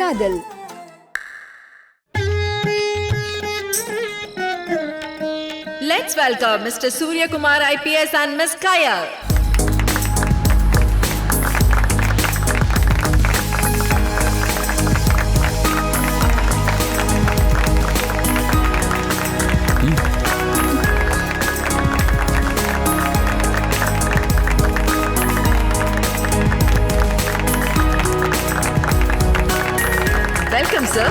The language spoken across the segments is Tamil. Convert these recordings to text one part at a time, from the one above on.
காதல். Let's welcome Mr. Surya Kumar IPS and Miss Kaya. Welcome, sir.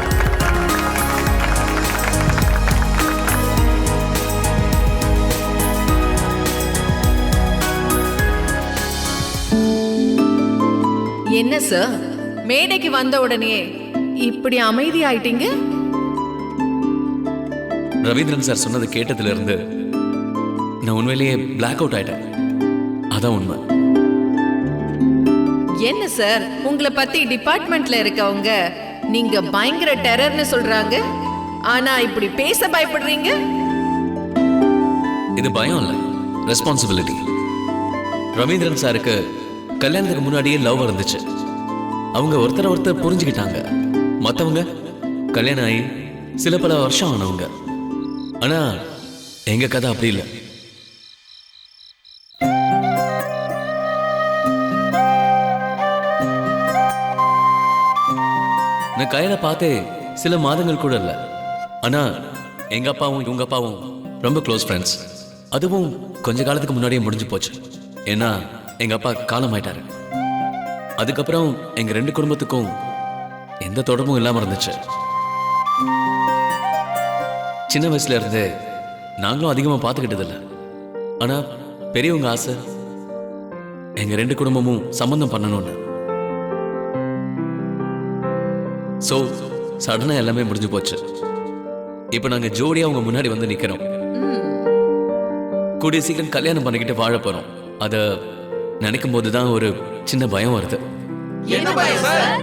என்ன சார், மேடைக்கு வந்த உடனே இப்படி அமைதி ஆயிட்டீங்க? ரவீந்திரன் சார் சொன்னது கேட்டதுல இருந்து நான் உண்மையிலேயே பிளாக் அவுட் ஆயிட்டேன். அதான் உண்மை. என்ன சார், உங்களை பத்தி டிபார்ட்மெண்ட்ல இருக்கவங்க நீங்க பயங்கர டெரர்னு சொல்றாங்க, ஆனா இப்படி பேச பயப்படுறீங்க? இது பயம் இல்ல, ரெஸ்பான்சிபிலிட்டி. ரவீந்திரன் சாருக்கு கல்யாணத்துக்கு முன்னாடியே லவ் இருந்துச்சு. அவங்க ஒருத்தர் புரிஞ்சுக்கிட்டாங்க. மற்றவங்க கல்யாணம் ஆகி சில பல வருஷம் ஆனவங்க. ஆனா எங்க கதை அப்படி இல்லை. நான் கையில பார்த்தே சில மாதங்கள் கூட இல்லை. ஆனா எங்க அப்பாவும் இவங்க அப்பாவும் ரொம்ப க்ளோஸ் ஃப்ரெண்ட்ஸ். அதுவும் கொஞ்ச காலத்துக்கு முன்னாடியே முடிஞ்சு போச்சு. ஏன்னா எங்க அப்பா காலமாயிட்டாரு. அதுக்கப்புறம் எங்க ரெண்டு குடும்பத்துக்கும் எந்த தொடர்பும் இல்லாம இருந்துச்சு. சின்ன வயசுல இருந்து நாங்களும் அதிகமா பார்த்துக்கிட்டதில்ல. ஆனா பெரியவங்க ஆசை எங்க ரெண்டு குடும்பமும் சம்பந்தம் பண்ணணும்னு. சோ சடனா எல்லாமே முடிஞ்சு போச்சு. இப்ப நாங்க ஜோடியா உங்க முன்னாடி வந்து நிக்கிறோம். கூடிய சீக்கிரம் கல்யாணம் பண்ணிக்கிட்டு வாழ போறோம். அத நினைக்கும் போதுதான் ஒரு சின்ன பயம் வருது. என்ன பயம் சார்?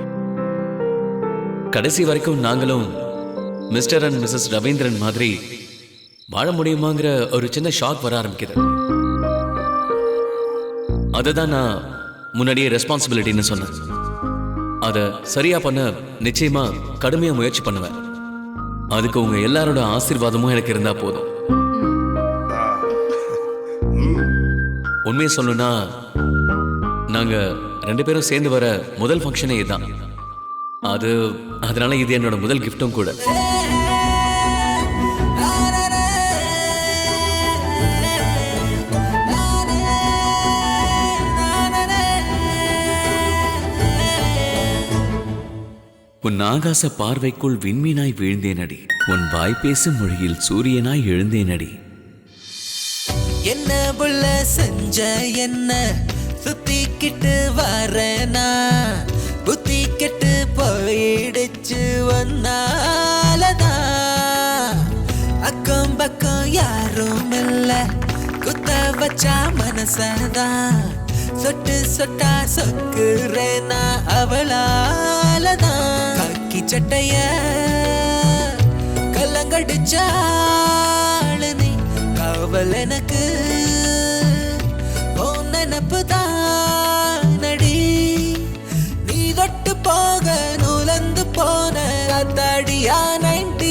கடைசி வரைக்கும் நாங்களும் மிஸ்டர் அண்ட் மிஸ்ஸஸ் ரவீந்திரன் மாதிரி வாழ முடியுமாங்கிற ஒரு சின்ன ஷாக் வர ஆரம்பிக்குது. அதுதான் நான் முன்னாடியே ரெஸ்பான்சிபிலிட்டின்னு சொன்னேன். அதை சரியா பண்ண நிச்சயமா கடுமையா முயற்சி பண்ணுவேன். அதுக்கு உங்க எல்லாரோட ஆசீர்வாதமும் எனக்கு இருந்தா போதும். உண்மையை சொல்லணும்னா நாங்க ரெண்டு பேரும் சேர்ந்து வர முதல் ஃபங்க்ஷனே இதுதான். அதனால இது என்னோட முதல் கிஃப்டும் கூட. உன் ஆகாச பார்வைக்குள் விண்மீனாய் வீழ்ந்தேனடி, உன் வாய் பேசும் மொழியில் சூரியனாய் எழுந்தேனடி. என்ன புள்ள செஞ்ச என்ன சுத்திக்கிட்டு வரனா, புத்தி கெட்டு போயிடுச்சு வந்தாலதா. அக்கம் பக்கம் யாரும் இல்ல, குத்த வச்சா மனசதான் சொட்டு சொட்டா சொக்குறேனா அவளாலதான். காக்கி சட்டைய கல்லங்கடிச்சாளு நீ, காவல் எனக்கு நினப்புதான் நடி. நீ தொட்டு போக நூலந்து போன அத்தாடியா 90.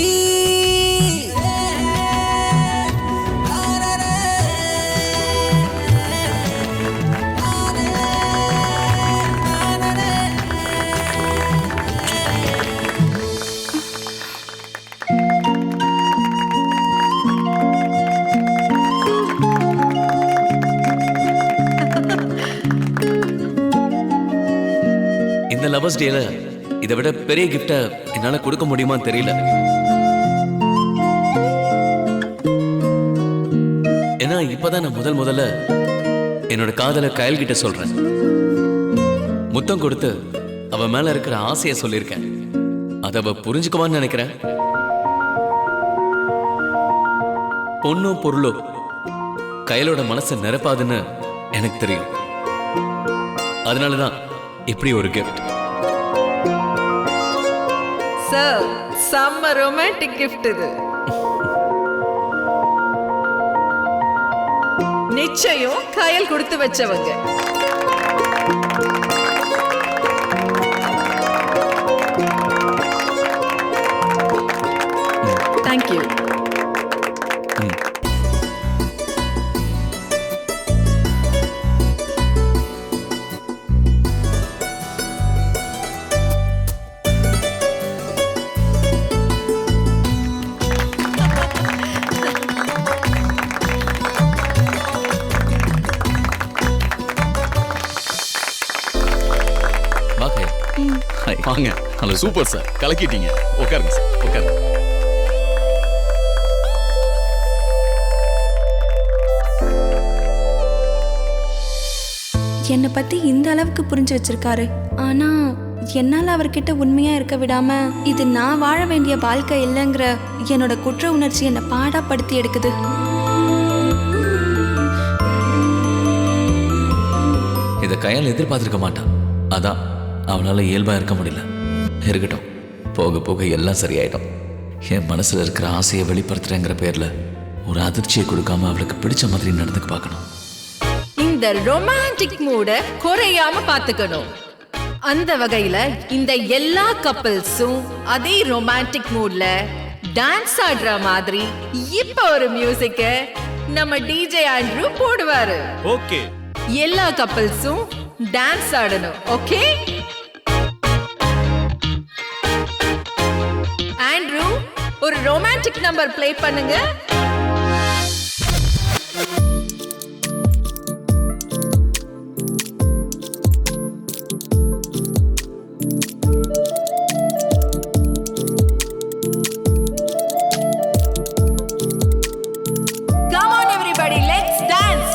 இந்த லவர்ஸ் டேல இதை விட பெரிய கிஃப்ட என்னால கொடுக்க முடியுமான்னு தெரியல. ஏன்னா இப்பதான் நான் முதல்ல என்னோட காதலை கயல் கிட்ட சொல்றேன். முத்தம் கொடுத்து அவ மேல இருக்கிற ஆசைய சொல்லியிருக்கேன். அதை அவ புரிஞ்சுக்குவான்னு நினைக்கிறேன். பொண்ணோ பொருளோ கயலோட மனசை நிரப்பாதுன்னு எனக்கு தெரியும். அதனாலதான் இப்படி ஒரு கிஃப்ட். சார், செம்ம ரொமான்டிக் கிஃப்ட் இது. நிச்சயம் கயல் கொடுத்து வச்சவங்க. தேங்க்யூ. வாங்க. ஹலோ, சூப்பர் சார், கலக்கிட்டீங்க. உட்காருங்க சார், உட்காருங்க. என்னை பத்தி இந்த அளவுக்கு புரிஞ்சு வச்சிருக்காரு. ஆனா என்னால அவர்கிட்ட உண்மையா இருக்க விடாம இது நான் வாழ வேண்டிய வாழ்க்கை இல்லைங்கிற என்னோட குற்ற உணர்ச்சி என்னை பாடாப்படுத்தி எடுக்குது. இதை கையால் எதிர்பார்த்திருக்க மாட்டான். அதான் அவனால இயல்பா இருக்க முடியல. இருக்கட்டும், போக போக எல்லாம் சரியாயிடும். என் மனசுல இருக்கிற ஆசையை வெளிப்படுத்துறேங்கிற பேர்ல ஒரு அதிர்ச்சியை கொடுக்காம அவளுக்கு பிடிச்ச மாதிரி நடந்துக்க பார்க்கணும். இந்த ரொமான்டிக் மூட குறையாம பாத்துக்கணும். அந்த வகையில இந்த எல்லா கப்பிள்ஸும் அதே ரொமான்டிக் மூட்ல டான்ஸ் ஆடுற மாதிரி இப்ப ஒரு மியூசிக்க நம்ம டிஜே ஆண்ட்ரூ போடுவாரு. ஓகே, எல்லா கப்பிள்ஸும் டான்ஸ் ஆடணும். ஓகே ஆண்ட்ரூ, ஒரு ரொமான்டிக் நம்பர் ப்ளே பண்ணுங்க. Come on everybody, let's dance.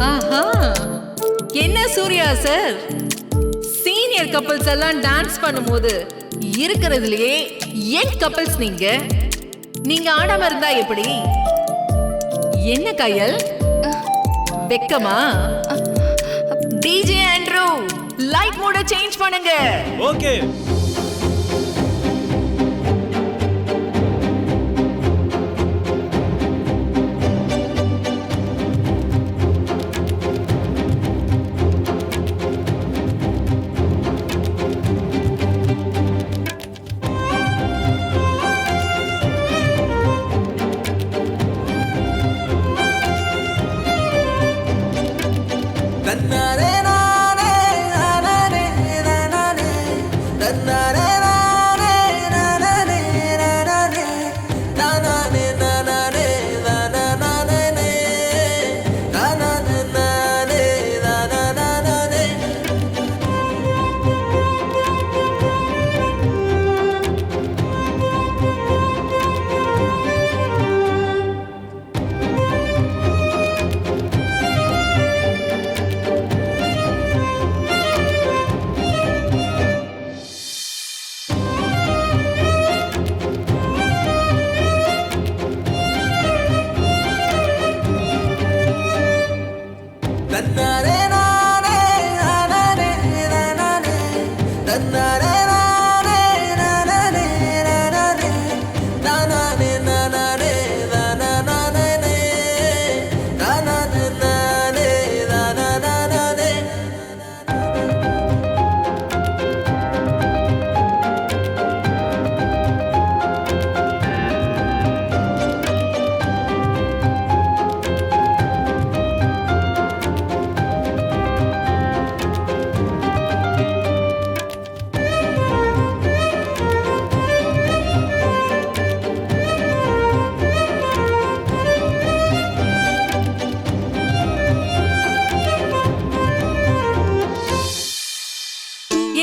ஆஹா, என்ன சூர்யா சார், சீனியர் கப்பிள்ஸ் எல்லாம் டான்ஸ் பண்ணும்போது இருக்கிறதுலயே யங் கப்பிள்ஸ் நீங்க ஆடாம இருந்தா எப்படி? என்ன கையல், வெக்கமா? டிஜே ஆண்ட்ரூ, லைட் மோட சேஞ்ச் பண்ணுங்க. ஓகே. தன்னாரே நானே நானே நானே தன்னாரே நானே நானே நானே நானே நானே நானே நானே. தன்னாரே நானே நானே நானே தன்னாரே நானே நானே நானே நானே நானே நானே.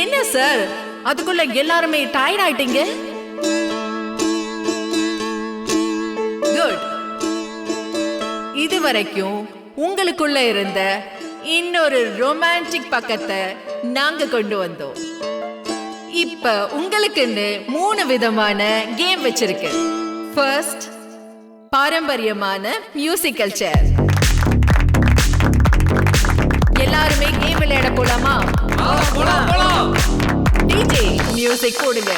என்ன சார், அதுக்குள்ள எல்லாருமே டயர்ட் ஆயிட்டீங்க? குட். இதுவரைக்கும் உங்களுக்குள்ள இருந்த இன்னொரு ரொமான்டிக் பக்கத்தை நாங்க கொண்டு வந்தோம். இப்ப உங்களுக்குன்னு 3 விதமான கேம் வச்சிருக்கேன். ஃபர்ஸ்ட், பாரம்பரியமான மியூசிக்கல் சேர். எல்லாருமே கேம் விளையாட போலாமா? டிஜே மியூசிக் போடுங்க.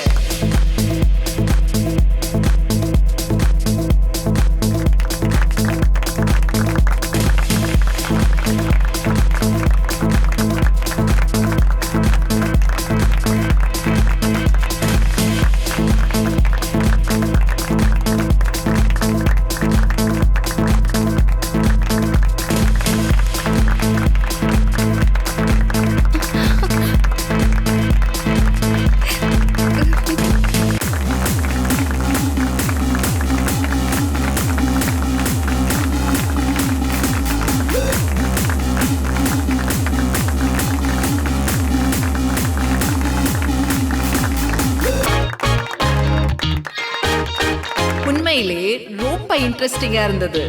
இன்ட்ரெஸ்டிங்கா இருந்தது.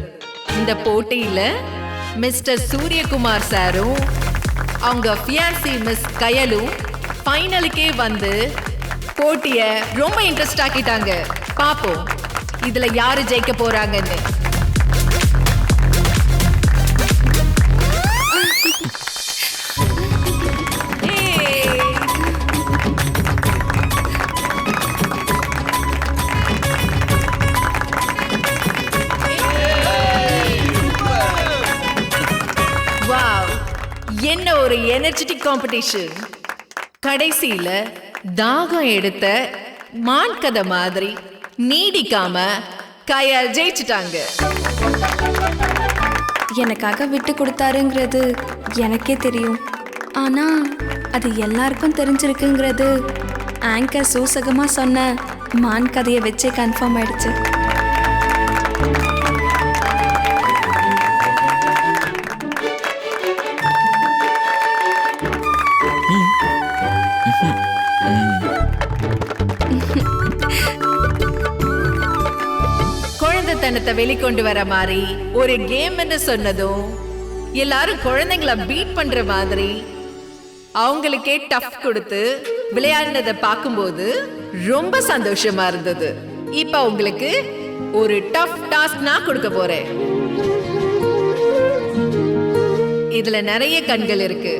இந்த போட்டியில மிஸ்டர் சூரியகுமார் சாரும் அவங்க ஃபியான்சி மிஸ் கயலும் ஃபைனலுக்கே வந்து போட்டிய ரொம்ப இன்ட்ரெஸ்ட் ஆக்கிட்டாங்க. பாப்போம் இதுல யாரு ஜெயிக்க போறாங்கன்னு. வாவ், என்ன ஒரு எனர்ஜெட்டிக் காம்படிஷன். கடைசியில தாகம் எடுத்த மான் கதை மாதிரி நீடிக்காம கயல் ஜெயிச்சிட்டாங்க. எனக்காக விட்டு கொடுத்தாருங்கிறது எனக்கே தெரியும். ஆனா அது எல்லாருக்கும் தெரிஞ்சிருக்குங்கிறது ஆங்கர் சூசகமா சொன்ன மான் கதையை வச்சே கன்ஃபார்ம் ஆயிடுச்சு. குழந்தைத்தனத்தை வெளிக்கொண்டு வர மாதிரி ஒரு கேம்னு சொன்னதும் எல்லாரும் குழந்தைங்கள பீட் பண்ற மாதிரி அவங்களுக்கே டஃப் கொடுத்து விளையாடினதை பார்க்கும்போது ரொம்ப சந்தோஷமா இருந்தது. இப்ப உங்களுக்கு ஒரு டஃப் டாஸ்க் நான் கொடுக்க போறேன். இதுல நிறைய கண்கள் இருக்கு.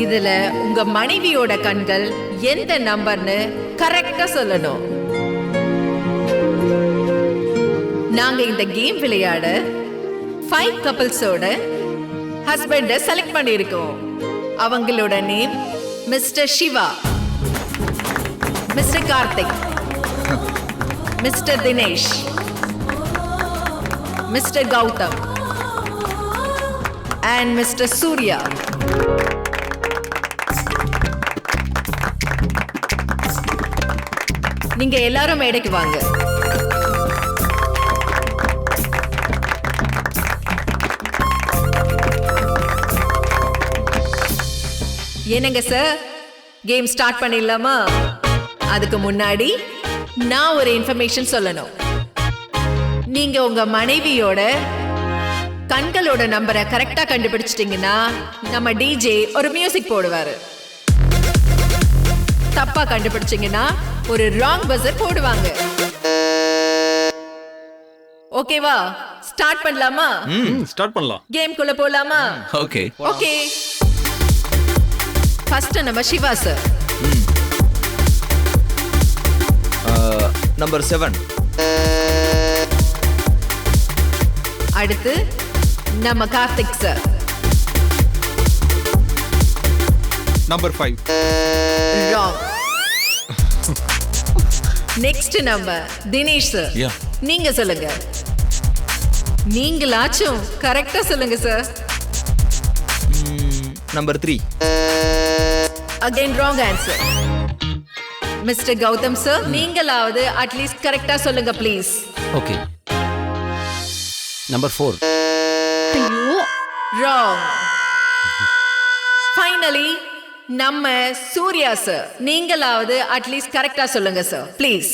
இதுல உங்க மனைவியோட கண்கள் எந்த நம்பர்னு கரெக்டா சொல்லணும். நாங்க இந்த கேம் விளையாட 5 கப்பிள்ஸோட ஹஸ்பண்ட செலக்ட் பண்ணியிருக்கோம். அவங்களோட name mister Shiva, mister Karthik, mister Dinesh, mister Gautham and mister Surya. நீங்க எல்லாரும் மேடைக்கு வாங்க. என்னங்க சார், கேம் ஸ்டார்ட் பண்ணிடலாமா? அதுக்கு முன்னாடி நான் ஒரு இன்ஃபர்மேஷன் சொல்லணும். நீங்க உங்க மனைவியோட கண்களோட நம்பரை கரெக்டா கண்டுபிடிச்சிட்டீங்கன்னா நம்ம டிஜே ஒரு மியூசிக் போடுவாரு. தப்பா கண்டுபிடிச்சீங்கன்னா ஒரு ராங் பஸர் போடுவாங்க. ஓகேவா? ஸ்டார்ட் பண்ணலாமா? ஸ்டார்ட் பண்ணலாம். கேம் குள்ள போலாமா? ஓகே. ஓகே. ஃபர்ஸ்ட் நம்ம சிவா சார். நம்பர் 7. அடுத்து நம்ம Karthik sir. Number 5. Wrong. Next நம்ம தினேஷ் சார். Yeah. நீங்க சொல்லுங்க. நீங்களாச்சும் கரெக்டா சொல்லுங்க sir. Number 3. Again wrong answer. Mister Gautham sir, நீங்களாவது அட்லீஸ்ட் கரெக்டா சொல்லுங்க please. Okay. Number 4. Wrong. Finally நம்ம சூர்யா சார், நீங்களாவது அட்லீஸ்ட் கரெக்டா சொல்லுங்க சார் ப்ளீஸ்.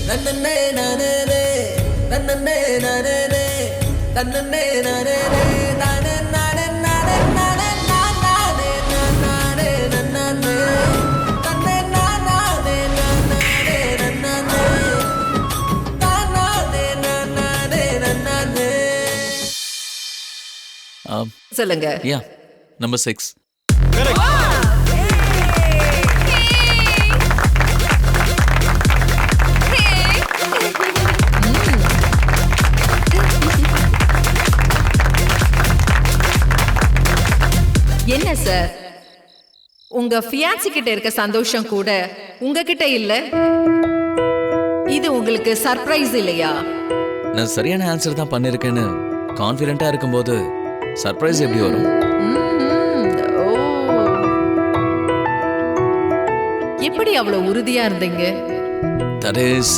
நன்னே நானே நன்னே நானே நன்னே நானே நானே நானே நானே நானே நானே நானே நன்னே நன்னே நானே நானே நன்னே நானே நானே சொல்லுங்க. யா, நம்பர் 6. என்ன சார், உங்க ஃபியான்சி கிட்ட இருக்க சந்தோஷம் கூட உங்ககிட்ட இல்ல? இது உங்களுக்கு சர்ப்ரைஸ் இல்லையா? நான் சரியான ஆன்சர் தான் பண்ணிருக்கேன்னு கான்ஃபிடென்ட்டா இருக்கும்போது சர்ப்ரைஸ் எப்படி வரும்? ஓ, எப்படி அவ்வளவு உறுதியா இருந்தீங்க? தட் இஸ்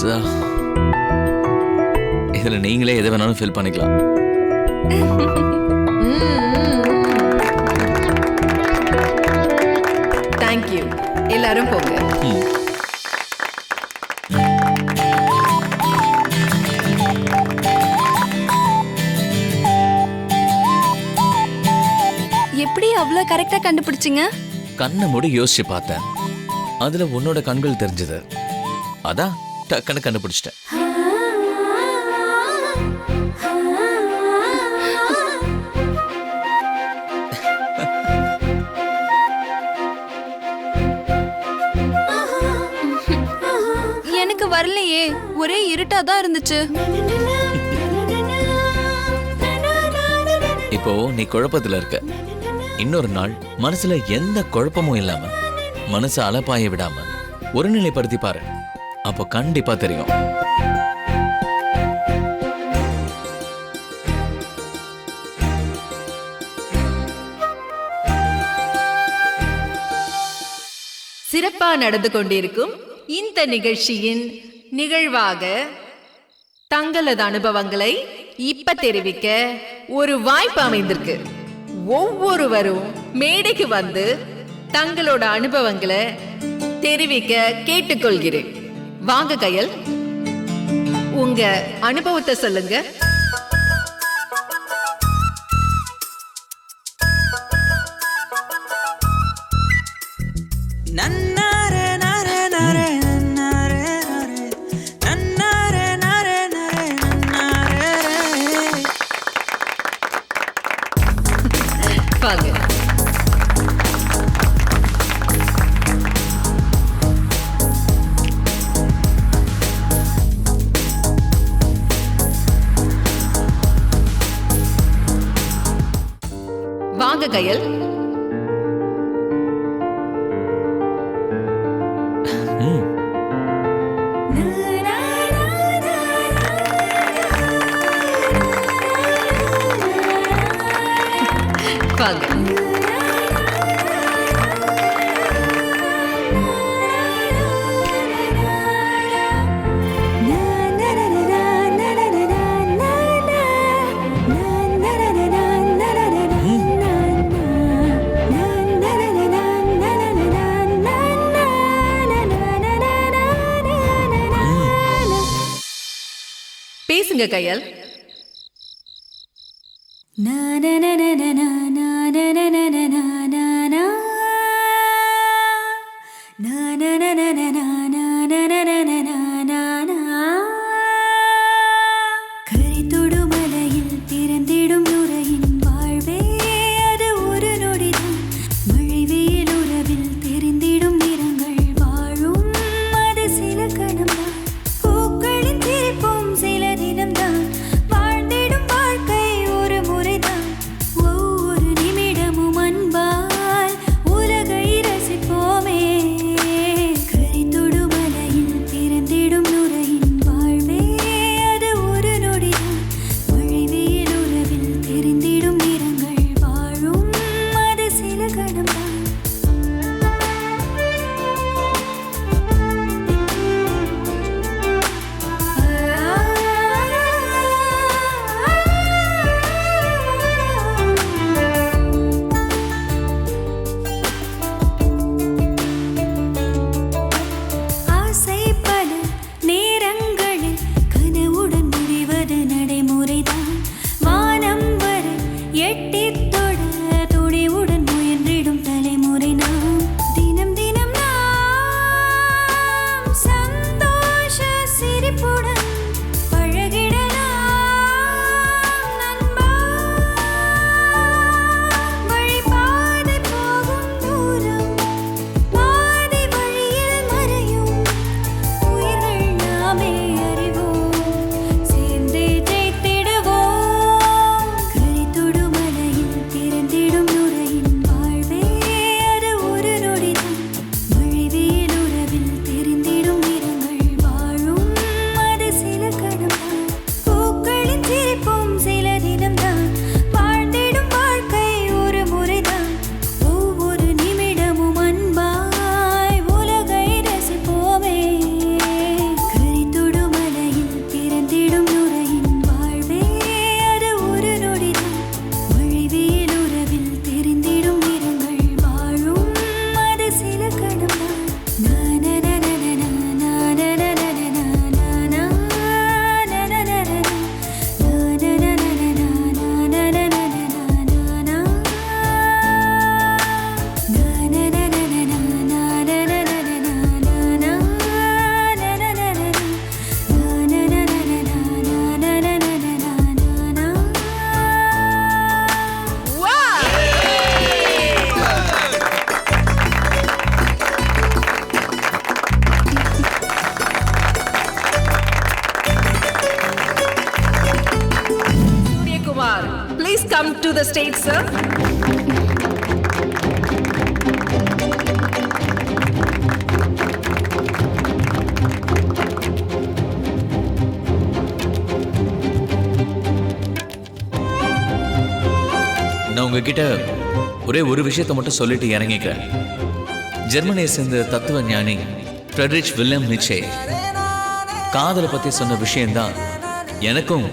இதுல நீங்களே எதை வேணாலும் ஃபீல் பண்ணிக்கலாம். தேங்க்யூ. எல்லாரும் போங்க. எப்படி அவ்வளோ கரெக்டா கண்டுபிடிச்சிங்க? கண்ணை மூடி யோசிச்சு பார்த்தேன், அதுல உன்னோட கண்கள் தெரிஞ்சது, அதான் டக்குன்னு கண்டுபிடிச்சிட்டேன். எனக்கு வரலையே, ஒரே இருட்டா தான் இருந்துச்சு. இப்போ நீ குழப்பத்துல இருக்க. இன்னொரு நாள் மனசுல எந்த குழப்பமும் இல்லாம, மனசை அலப்பாய விடாம ஒருநிலைப்படுத்தி பாரு, அப்போ கண்டிப்பா தெரியும். சிறப்பா நடந்து கொண்டிருக்கும் இந்த நிகழ்ச்சியின் நிகழ்வாக தங்களது அனுபவங்களை இப்ப தெரிவிக்க ஒரு வாய்ப்பு அமைந்திருக்கு. ஒவ்வொருவரும் மேடைக்கு வந்து தங்களோட அனுபவங்களை தெரிவிக்க கேட்டுக்கொள்கிறேன். வாங்க கயல், உங்க அனுபவத்தை சொல்லுங்க. வாங்க. வாங்க கயல். வாங்க. பேசுங்க கயல். come to the stage, sir. நான் உங்ககிட்ட ஒரே ஒரு விஷயத்தை மட்டும் சொல்லிட்டு இறங்கிக்கிறேன். ஜெர்மனியை சேர்ந்த தத்துவ ஞானி ஃப்ரெட்ரிச் வில்லியம் நிச்சே காதலை பத்தி சொன்ன விஷயம்தான் எனக்கும்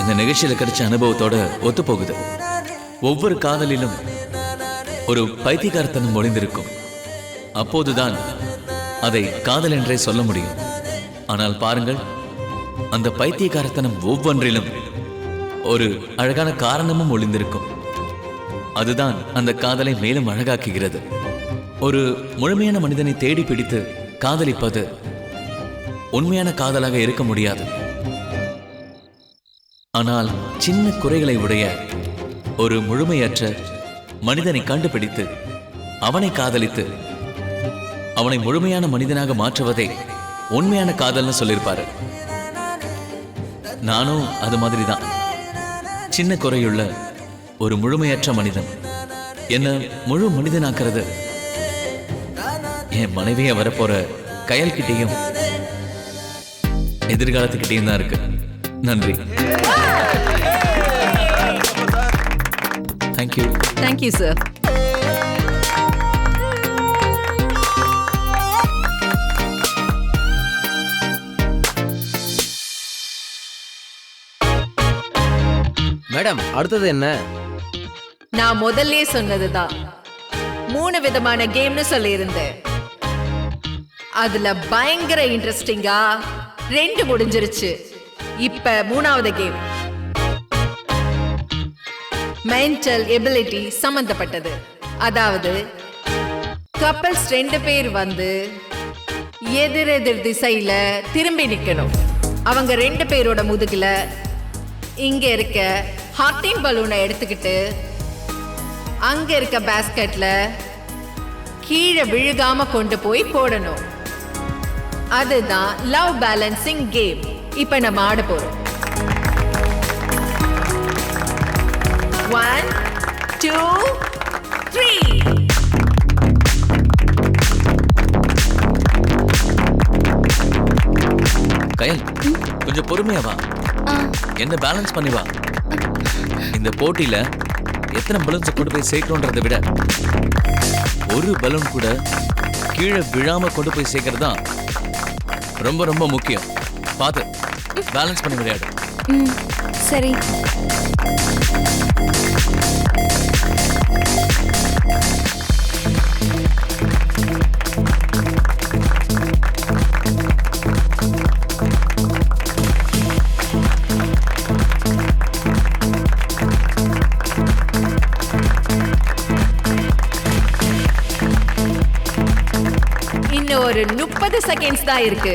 இந்த நிகழ்ச்சியில் கிடைச்ச அனுபவத்தோட ஒத்து போகுது. ஒவ்வொரு காதலிலும் ஒரு பைத்தியக்காரத்தனம் ஒளிந்திருக்கும். அப்போதுதான் அதை காதல் என்றே சொல்ல முடியும். ஆனால் பாருங்கள், அந்த பைத்தியக்காரத்தனம் ஒவ்வொன்றிலும் ஒரு அழகான காரணமும் ஒளிந்திருக்கும். அதுதான் அந்த காதலை மேலும் அழகாக்குகிறது. ஒரு முழுமையான மனிதனை தேடி பிடித்து காதலிப்பது உண்மையான காதலாக இருக்க முடியாது. ஆனால் சின்ன குறைகளை உடைய ஒரு முழுமையற்ற மனிதனை கண்டுபிடித்து அவனை காதலித்து அவனை முழுமையான மனிதனாக மாற்றுவதே உண்மையான காதல்னு சொல்லியிருப்பாரு. நானும் அது மாதிரி தான். சின்ன குறையுள்ள ஒரு முழுமையற்ற மனிதன் என்ன முழு மனிதனாக்குறது என் மனைவியை வரப்போற கயல்கிட்டையும் எதிர்காலத்துக்கிட்டையும் தான் இருக்கு. நன்றி. Thank you. Thank you, sir. Madam, அடுத்தது என்ன? நான் முதல்ல சொன்னதுதான் 3 விதமான கேம்னு சொல்லியிருந்தேன். அதுல பயங்கர இன்ட்ரெஸ்டிங்கா 2 முடிஞ்சிருச்சு. இப்ப 3வது கேம் மென்டல் எபிலிட்டி சம்பந்தப்பட்டது. அதாவது கப்பல்ஸ் 2 பேர் வந்து எதிரெதிர் திசையில திரும்பி நிக்கணும். அவங்க 2 பேரோட முதுகுல இங்க இருக்க ஹாட்டின் பலூனை எடுத்துக்கிட்டு அங்க இருக்க பாஸ்கெட்ல கீழே விழுகாம கொண்டு போய் போடணும். அதுதான் லவ் பேலன்சிங் கேம். இப்ப நம்ம ஆட போறோம். 1 2 3. கயல், கொஞ்சம் பொறுமையா வா. என்ன பேலன்ஸ் பண்ணி வா. இந்த போட்டியில எத்தனை பலூன்ஸை கொண்டு போய் சேர்க்கணுன்றதை விட ஒரு பலூன் கூட கீழே விழாம கொண்டு போய் சேர்க்கறது தான் ரொம்ப ரொம்ப முக்கியம். பார்த்து பேலன்ஸ் பண்ணி விளையாடு. சரி. இன்னும் ஒரு 30 செகண்ட்ஸ் தான் இருக்கு.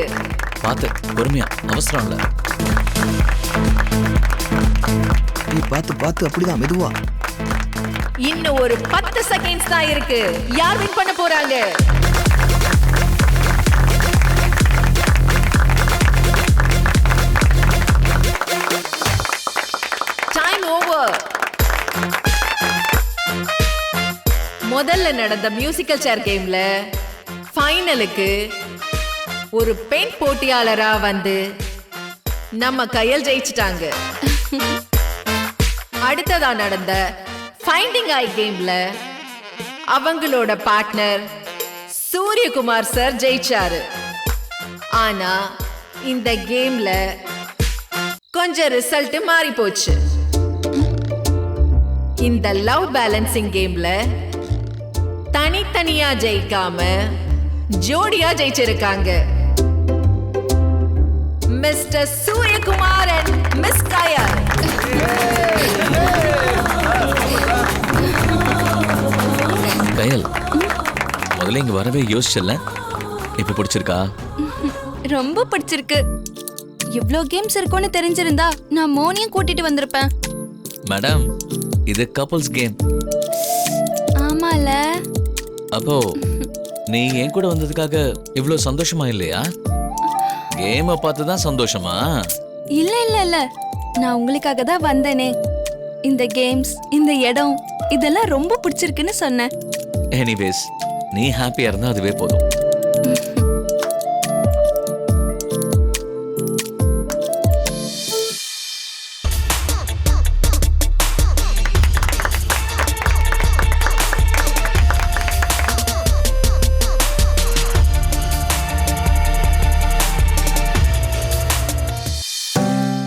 பார்த்து பொறுமையா, அவசரம் இல்ல. நீ பார்த்து அப்படிதான் மெதுவா. இன்னும் ஒரு 10 செகண்ட்ஸ் தான் இருக்கு. யார் வின் பண்ண போறாங்க? Time over. முதல்ல நடந்த மியூசிக்கல் சேர் கேம்ல ஃபைனலுக்கு ஒரு பெண் போட்டியாளரா வந்து நம்ம கையில் ஜெயிச்சிட்டாங்க. அடுத்ததா நடந்த ஃபைண்டிங் ஐ கேம்ல அவங்களோட பார்ட்னர் சூரியகுமார் சார் ஜெயிச்சாரு. ஆனா இந்த கேம்ல கொஞ்சம் ரிசல்ட் மாறி போச்சு. இந்த லவ் பேலன்சிங் கேம்ல தனித்தனியா ஜெயிக்காம ஜோடியா ஜெயிச்சிருக்காங்க. மிஸ்டர் சூரியகுமார் அண்ட் மிஸ் கயல். கயல், முதல்ல இங்க வரவே யோசிச்சல, இப்ப பிடிச்சிருக்கா? ரொம்ப பிடிச்சிருக்கு. இவ்ளோ கேம்ஸ் இருக்கும்னு தெரிஞ்சிருந்தா நான் மோனியும் கூட்டிட்டு வந்திருப்பேன். மேடம், இது கப்பல்ஸ் கேம். ஆமால. அப்போ நீ என் கூட வந்ததுக்காக இவ்ளோ சந்தோஷமா இல்லையா? கேமை பார்த்து தான் சந்தோஷமா? இல்ல இல்ல இல்ல, நான் உங்களுக்காக தான் வந்தேனே. இந்த கேம்ஸ், இந்த இடம் இதெல்லாம் ரொம்ப பிடிச்சிருக்குன்னு சொன்னேன். எனிவேஸ் நீ ஹாப்பியா இருந்தா அதுவே போதும்.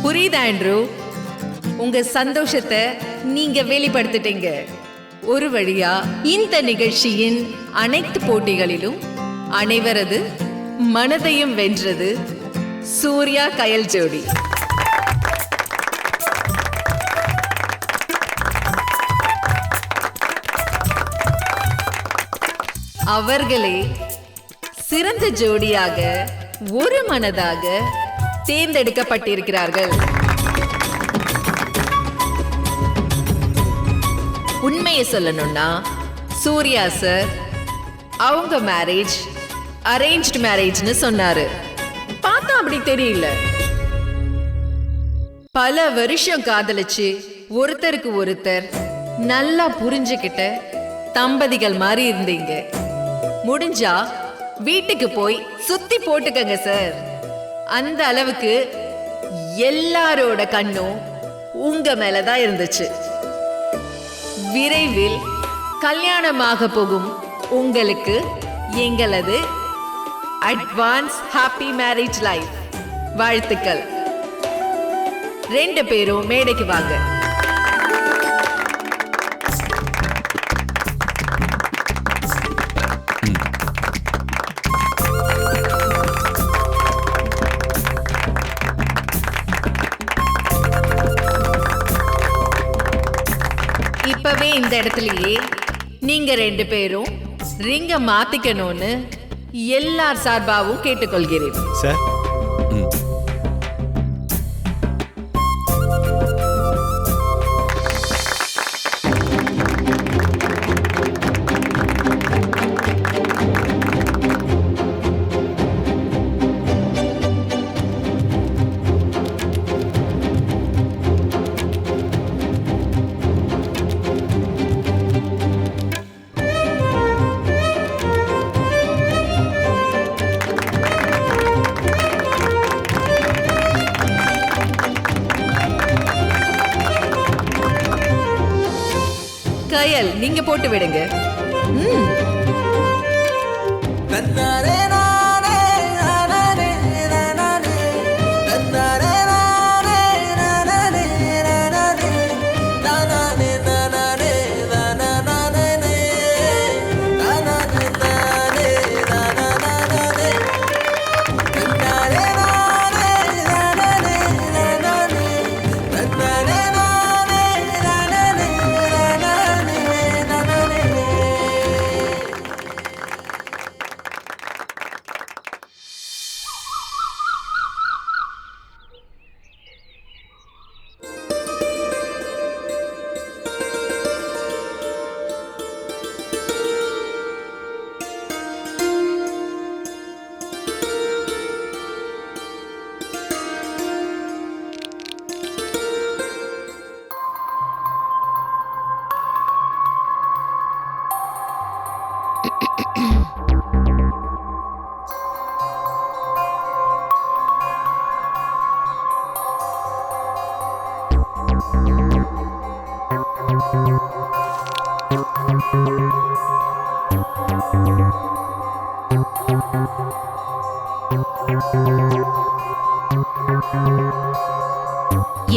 புரியுதா ஆண்ட்ரூ? உங்க சந்தோஷத்தை நீங்க வெளிப்படுத்திட்டீங்க. ஒரு வழியா இந்த நிகழ்ச்சியின் அனைத்து போட்டிகளிலும் அனைவரது மனதையும் வென்றது சூர்யா கயல் ஜோடி. அவர்களே சிறந்த ஜோடியாக ஒரு மனதாக தேர்ந்தெடுக்கப்பட்டிருக்கிறார்கள். உண்மையை சொல்லணும்னா சூர்யா சார் அவங்க மேரேஜ் அரேஞ்ச்டு மேரேஜ்னு சொன்னாரு. பார்த்தா அப்படி தெரியல. பல வருஷம் காதலிச்சு ஒருத்தருக்கு ஒருத்தர் நல்லா புரிஞ்சுக்கிட்ட தம்பதிகள் மாதிரி இருந்தீங்க. முடிஞ்சா வீட்டுக்கு போய் சுத்தி போட்டுக்கங்க சார். அந்த அளவுக்கு எல்லாரோட கண்ணும் உங்க மேலதான் இருந்துச்சு. விரைவில் கல்யாணமாக போகும் உங்களுக்கு எங்களது அட்வான்ஸ் ஹாப்பி மேரேஜ் லைஃப் வாழ்த்துக்கள். 2 பேரும் மேடைக்கு வாங்க. இப்பவே இந்த இடத்துலயே நீங்க 2 பேரும் ரிங்க மாத்திக்கணும்னு எல்லார் சார்பாவும் கேட்டுக்கொள்கிறேன் சார். கயல் நீங்க போட்டு விடுங்க.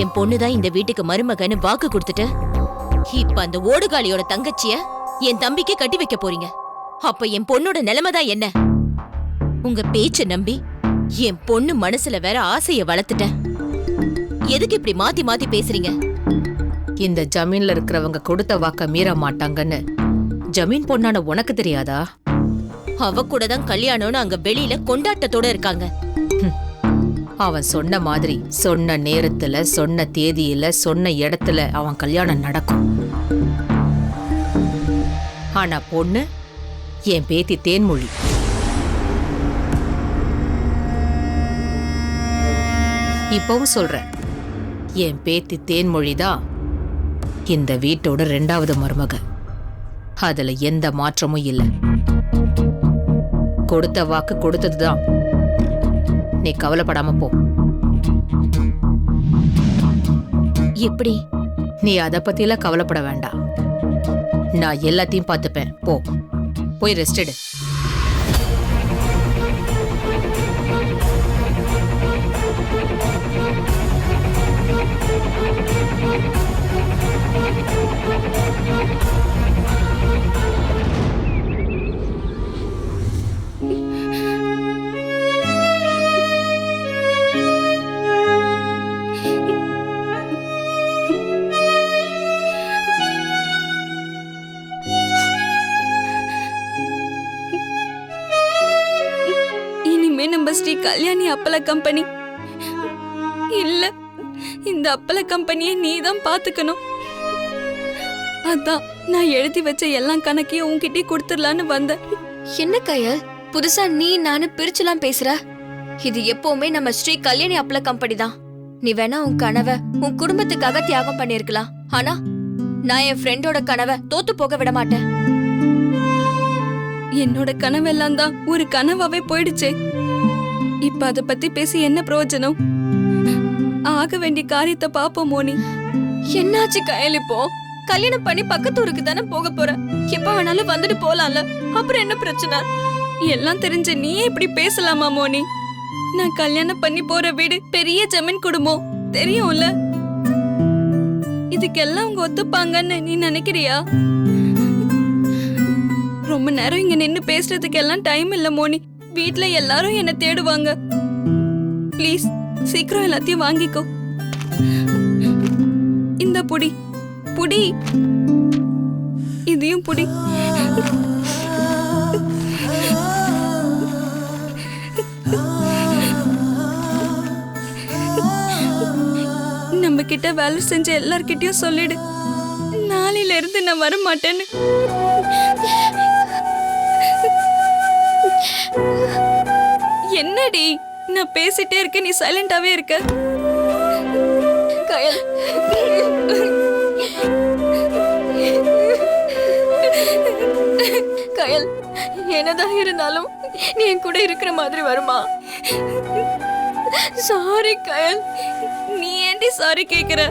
என் பொண்ணுதான் இந்த வீட்டுக்கு மருமகன்னு வாக்கு கொடுத்துட்டு இப்ப அந்த ஓடுகாலியோட தங்கச்சிய என் தம்பிக்கு கட்டி வைக்க போறீங்க. அப்ப என் பொண்ணோட நிலைமைதான் என்ன? உங்க பேச்ச நம்பி என் பொண்ணு மனசுல வேற ஆசைய வளர்த்துட்டேன். எதுக்கு இப்படி மாத்தி மாத்தி பேசுறீங்க? இந்த ஜமீன்ல இருக்கிறவங்க கொடுத்த வாக்க மீற மாட்டாங்கன்னு ஜமீன் பொண்ணான உனக்கு தெரியாதா? அவ கூட தான் கல்யாணம்னு அங்க வெளியில கொண்டாட்டத்தோட இருக்காங்க. அவன் சொன்ன மாதிரி சொன்ன நேரத்துல சொன்ன தேதியில சொன்ன இடத்துல அவன் கல்யாணம் நடக்கும். ஆனா பொண்ணு என் பேத்தி தேன்மொழி. இப்பவும் சொல்றேன், என் பேத்தி தேன்மொழிதான் இந்த வீட்டோட 2வது மருமக. அதுல எந்த மாற்றமும் இல்லை. கொடுத்த வாக்கு கொடுத்ததுதான். நீ கவலைப்படாம போ. எப்படி? நீ அத பத்தியெல்லாம் கவலைப்பட வேண்டாம். நான் எல்லாத்தையும் பார்த்துப்பேன். போ, போய் ரெஸ்ட் எடு. இனிமே நம்ம ஸ்ரீ கல்யாணி அப்பள கம்பெனி இல்ல, இந்த அப்பள கம்பெனியை நீ தான் பாத்துக்கணும். அதான் நான் எழுதி வச்ச எல்லா கணக்கையும் உன்கிட்டே கொடுத்துடலான்னு வந்தேன். என்ன கயல், புதுசா நீ நானு பிரிச்சுலாம் பேசுற? இது எப்பவுமே நம்ம ஸ்ரீ கல்யாணி அப்பள கம்பெனி தான். நீ வேணா உன் கனவை உன் குடும்பத்துக்காக தியாகம் பண்ணிருக்கலாம். ஆனா நான் என் ஃப்ரெண்டோட கனவை தோத்து போக விட மாட்டேன். என்னோட கனவெல்லாம் தான் ஒரு கனவாவே போயிடுச்சே. இப்ப அத பத்தி பேசி என்ன பிரயோஜனம்? ஆக வேண்டிய காரியத்தை பாப்போம் மோனி. என்னாச்சு கயல்? இப்போ கல்யாணம் பண்ணி பக்கத்து ஊருக்கு தானே போக போற. எப்ப வேணாலும் வந்துட்டு போலாம்ல, அப்புறம் என்ன பிரச்சனை? எல்லாம் தெரிஞ்ச நீயே இப்படி பேசலாமா மோனி? நான் கல்யாணம் பண்ணி போற வீடு பெரிய ஜமீன் குடும்பம், தெரியும்ல? இதுக்கெல்லாம் அவங்க ஒத்துப்பாங்கன்னு நீ நினைக்கிறியா? ரொம்ப நேரம் இங்க நின்னு பேசுறதுக்கு எல்லாம் டைம் இல்ல மோனி. வீட்ல எல்லாரும் என்ன தேடுவாங்க. ப்ளீஸ் சீக்கிரம் எல்லாத்தையும் வாங்கிக்கோ. இந்த புடி புடி, இதையும் புடி. நம்ம கிட்ட வேலை செஞ்ச எல்லார்கிட்டயும் சொல்லிடு, நாளையில இருந்து நான் வர மாட்டேன்னு. என்னடி நான் பேசிட்டே இருக்க, நீ சைலண்டாவே இருக்க? கயல், கயல், என்னதான் இருந்தாலும் நீ என் கூட இருக்கிற மாதிரி வருமா? சாரி கயல். நீ ஏண்டி சாரி கேக்குற?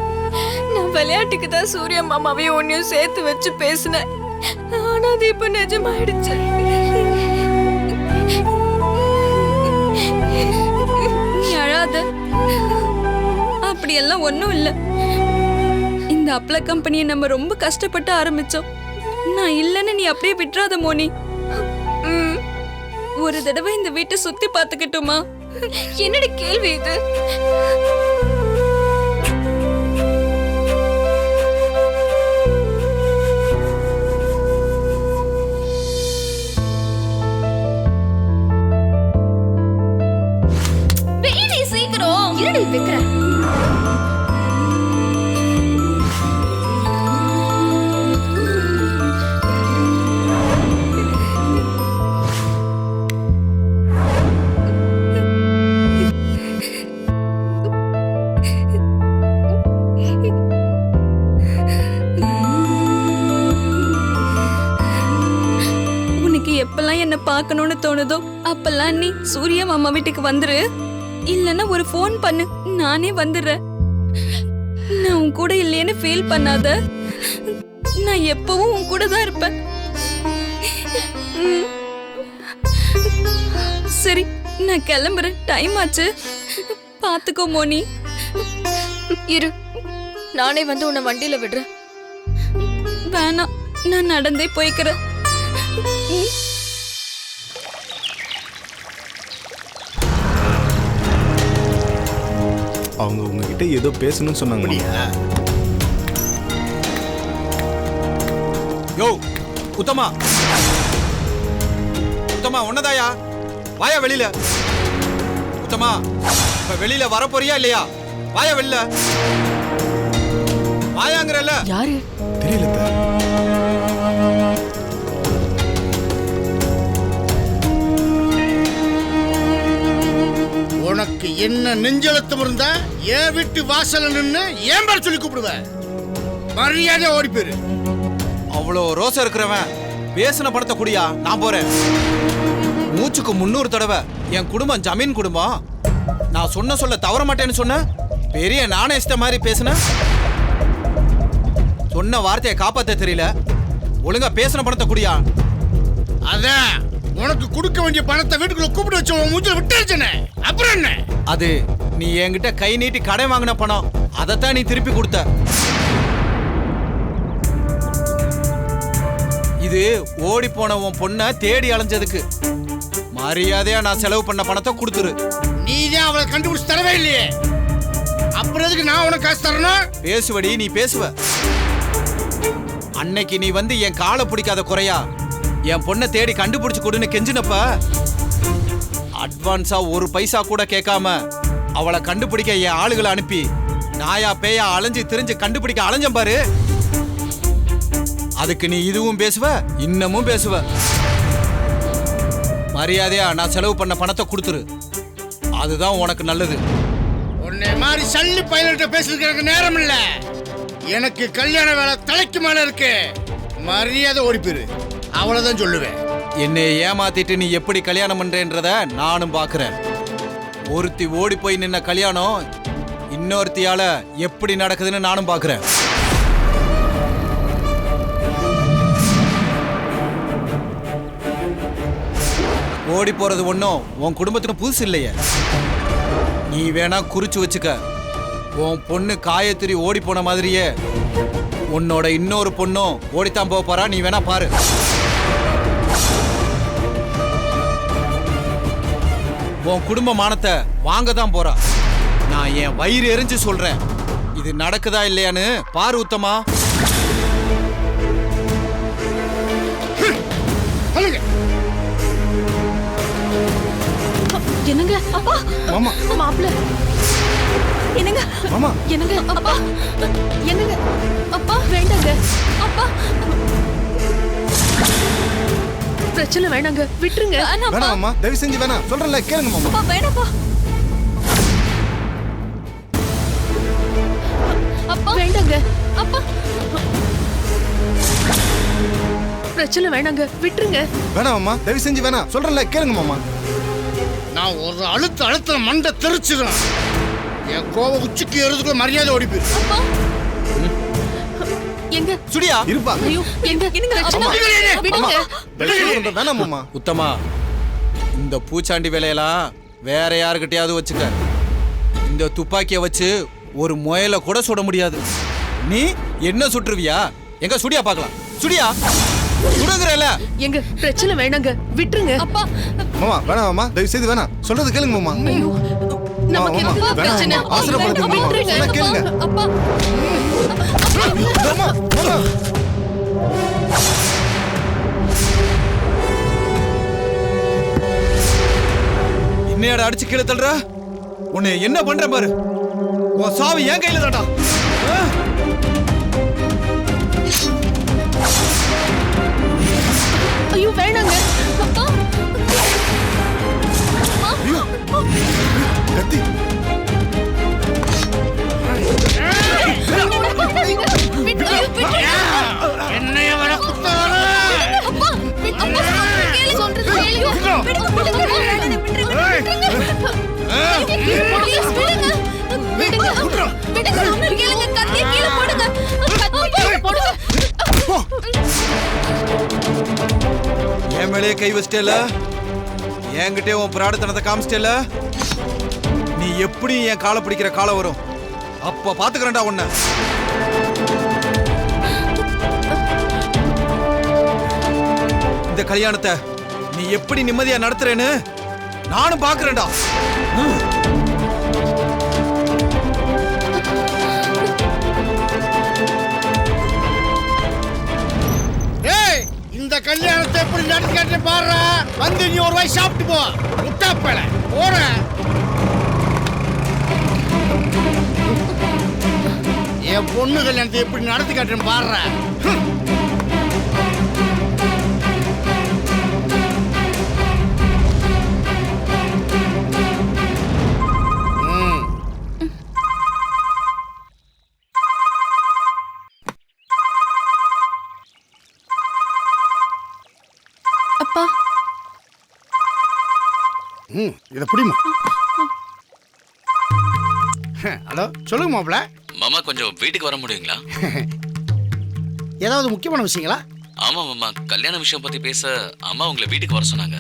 நான் விளையாட்டுக்கு தான் சூர்யா மாமாவையும் உன்னையும் சேர்த்து வச்சு பேசினேன். ஆனா அது இப்ப நிஜமாயிடுச்சு. நீ அழாத. அப்படியெல்லாம் ஒண்ணும் இல்ல. இந்த அப்பள கம்பெனியை நம்ம ரொம்ப கஷ்டப்பட்டு ஆரம்பிச்சோம். நான் இல்லன்னு நீ அப்படியே விட்டுறாத மோனி. ஒரு தடவை இந்த வீட்டை சுத்தி பாத்துக்கிட்டுமா? என்னடி கேள்வி இது? சீக்கிரம் இருடி வைக்கிறேன். உனக்கு எப்பெல்லாம் என்ன பார்க்கணும்னு தோணுதோ அப்பெல்லாம் நீ சூர்யா மாமா வீட்டுக்கு வந்துரு. இல்லன்னா ஒரு ஃபோன் பண்ணு, நானே வந்துடுறேன். நான் உன் கூட இல்லையேன்னு ஃபீல் பண்ணாத. நான் எப்பவும் உன் கூட தான் இருப்பேன். சரி, நான் கிளம்புறேன். டைம் ஆச்சு. பாத்துக்கோ மோனி. இரு, நானே வந்து உன்னை வண்டியில விடுறேன். வேணாம், நான் நடந்தே போய்க்கிறேன். அவங்க உங்ககிட்ட ஏதோ பேசணும்னு சொன்னாங்க. யோ உத்தமா, உத்தமா உன்னதாயா? வாயா வெளியில. உத்தமா, இப்ப வெளியில வர போறியா இல்லையா? வாயா வெளியில. வாயாங்கறல. யாரு? தெரியல. உனக்கு என்ன நெஞ்செழுத்தம் இருந்தா என் வீட்டு வாசல்ல நின்னு ஏன் பேர் சொல்லி கூப்பிடுவ? மரியாதை ஓடி போயிரு. அவ்வளோ ரோசம் இருக்கிறவன் பேசின பணத்தை குடியா, நான் போறேன். மூச்சுக்கு 300 தடவை என் குடும்பம் ஜமீன் குடும்பம், நான் சொல்ல தவற மாட்டேன்னு சொன்ன பெரிய நாணயஸ்த மாதிரி பேசுன. சொன்ன வார்த்தையை காப்பாத்த தெரியல, ஒழுங்கா பேசின பணத்தை குடியா. அதான் உனக்கு கொடுக்க வேண்டிய பணத்தை வீட்டுக்குள்ள கூப்பிட்டு வச்சு உன் மூஞ்சில விட்டுருச்சுனே. அப்புறம் என்ன? அது நீ என்கிட்ட கை நீட்டி கடை வாங்கின பணம், அதைத்தான் நீ திருப்பி கொடுத்த. இது ஓடி போன உன் பொண்ணை தேடி அலைஞ்சதுக்கு. மரியாதையா நான் செலவு பண்ண பணத்தை கொடுத்துரு. நீதான் அவளை கண்டுபிடிச்சு தரவே இல்லையே, அப்புறம் எதுக்கு நான் உனக்கு காசு தரணும்? பேசுவடி, நீ பேசுவ. அன்னைக்கு நீ வந்து என் காலை பிடிக்காத குறையா என் பொண்ணை தேடி கண்டுபிடிச்சு கொடுன்னு கெஞ்சினப்ப அட்வான்ஸா 1 பைசா கூட கேட்காம அவளை கண்டுபிடிக்க என் ஆளுகளை அனுப்பி நாயா பேயா அலைஞ்சு திரிஞ்சு கண்டுபிடிக்க அலைஞ்சம் பாரு. அதுக்கு நீ இதுவும் பேசுவ, இன்னமும் பேசுவ. மரியாதையா நான் செலவு பண்ண பணத்தை கொடுத்துரு, அதுதான் உனக்கு நல்லது. உன்னை மாதிரி சல்லி பைலட்ட பேசுறதுக்கு எனக்கு நேரம் இல்ல. எனக்கு கல்யாண வேலை தலைக்கு மேல இருக்கு. மரியாதை ஓடி போயிரு, அவ்வளவுதான் சொல்லுவேன். என்னை ஏமாத்திட்டு நீ எப்படி கல்யாணம் பண்றேன்றத நானும் பாக்குறேன். ஒருத்தி ஓடி போய் நின்ன கல்யாணம் இன்னொருத்தியால எப்படி நடக்குதுன்னு நானும் பாக்குறேன். ஓடி போறது ஒன்றும் உன் குடும்பத்துக்கு புதுசு இல்லையே. நீ வேணா குறிச்சு வச்சுக்க, உன் பொண்ணு காயத்ரி ஓடி போன மாதிரியே உன்னோட இன்னொரு பொண்ணும் ஓடித்தான் போக போறா. நீ வேணா பாரு. உன் குடும்ப மானத்தை வாங்க தான் போறா. நான் என் வயிறு எரிஞ்சு சொல்றேன், இது நடக்குதா இல்லையான்னு பாரு உத்தமா. என்னங்க அப்பா, மாமா மாப்ள என்னங்க மாமா என்னங்க அப்பா, என்னங்க அப்பா, வேண்டாங்க அப்பா, பிரச்சனை வேணாங்க, விட்டுருங்க. வேணாம் மாமா, தயவு செஞ்சு வேணாம் சொல்றேன்ல, கேளுங்க மாமா. அப்பா வேணாப்பா. அப்பா வேண்டாங்க அப்பா, பிரச்சனை வேணாங்க, விட்டுருங்க. வேணாம் மாமா, தயவு செஞ்சு வேணாம் சொல்றேன்ல, கேளுங்க மாமா. நான் ஒரு அழுத்த மண்டை தெரிச்சிடும். என் கோவம் உச்சிக்கு ஏறதுக்குள்ள மரியாதை ஓடி போயிரு. அப்பா எங்க சுடியா இருப்பா. ஐயோ எங்க பிரச்சனை விடுங்க. வேணாம் மாமா. உத்தமா, இந்த பூச்சாண்டி வேலையெல்லாம் வேற யாருக்கிட்டையாவது வச்சுக்க. இந்த துப்பாக்கியை வச்சு ஒரு முயலை கூட சுட முடியாது. நீ என்ன சுட்டுருவியா? எங்க சுடியா பார்க்கலாம். சுடியா சுடுங்கறல. எங்க பிரச்சனை வேணாங்க, விட்டுருங்க. அப்பா மாமா வேணாம் மாமா, தயவு செய்து வேணாம் சொல்றது கேளுங்க மாமா. ஐயோ நமக்கு மாமா, எதுக்கு வேணாம் பிரச்சனை? மாமா, அவசரப்படுத்துங்க மாமா. விட்டுருங்க. சொன்னா கேளுங்க. அப்பா மாமா மாமா. என்னையாட அடிச்சு கீழே தள்ளுற? உன்னை என்ன பண்ற பாரு. உன் சாவி என் கையில தான்டா. ஐயோ வேணாங்க அப்பா. ஐயோ கத்தி. என்னைய வர குத்தவர அப்பா அப்பா சொல்றது கேளுங்க. ப்ளீஸ் விடுங்க. விடுங்க. விடுங்க. சொல்றது கேளுங்க. கத்திய கீழ போடுங்க. கத்திய போடுங்க. என் மேலேயே கை வச்சிட்டேல, என்கிட்டே உன் பிராடத்தனத்தை காமிச்சிட்டேல. நீ எப்படி என் காலை பிடிக்கிற காலம் வரும், அப்ப பாத்துக்கிறேன்டா உன்னை. இந்த கல்யாணத்தை நீ எப்படி நிம்மதியா நடத்துறேன்னு நானும் பாக்குறேன்டா. இந்த கல்யாணத்தை எப்படி நடத்தி பாடுற. வந்து நீ ஒரு வாய் சாப்பிட்டு போ. முட்டாப்பல போற. என் பொண்ணு கல்யாணத்தை எப்படி நடத்தி காட்டுறேன் பாடுற. இதை புடிமா. ஹலோ, சொல்லுங்க மாப்பிள்ள. மாமா கொஞ்சம் வீட்டுக்கு வர முடியுங்களா? ஏதாவது முக்கியமான விஷயங்களா? ஆமா மாமா, கல்யாண விஷயம் பத்தி பேச அம்மா உங்களை வீட்டுக்கு வர சொன்னாங்க.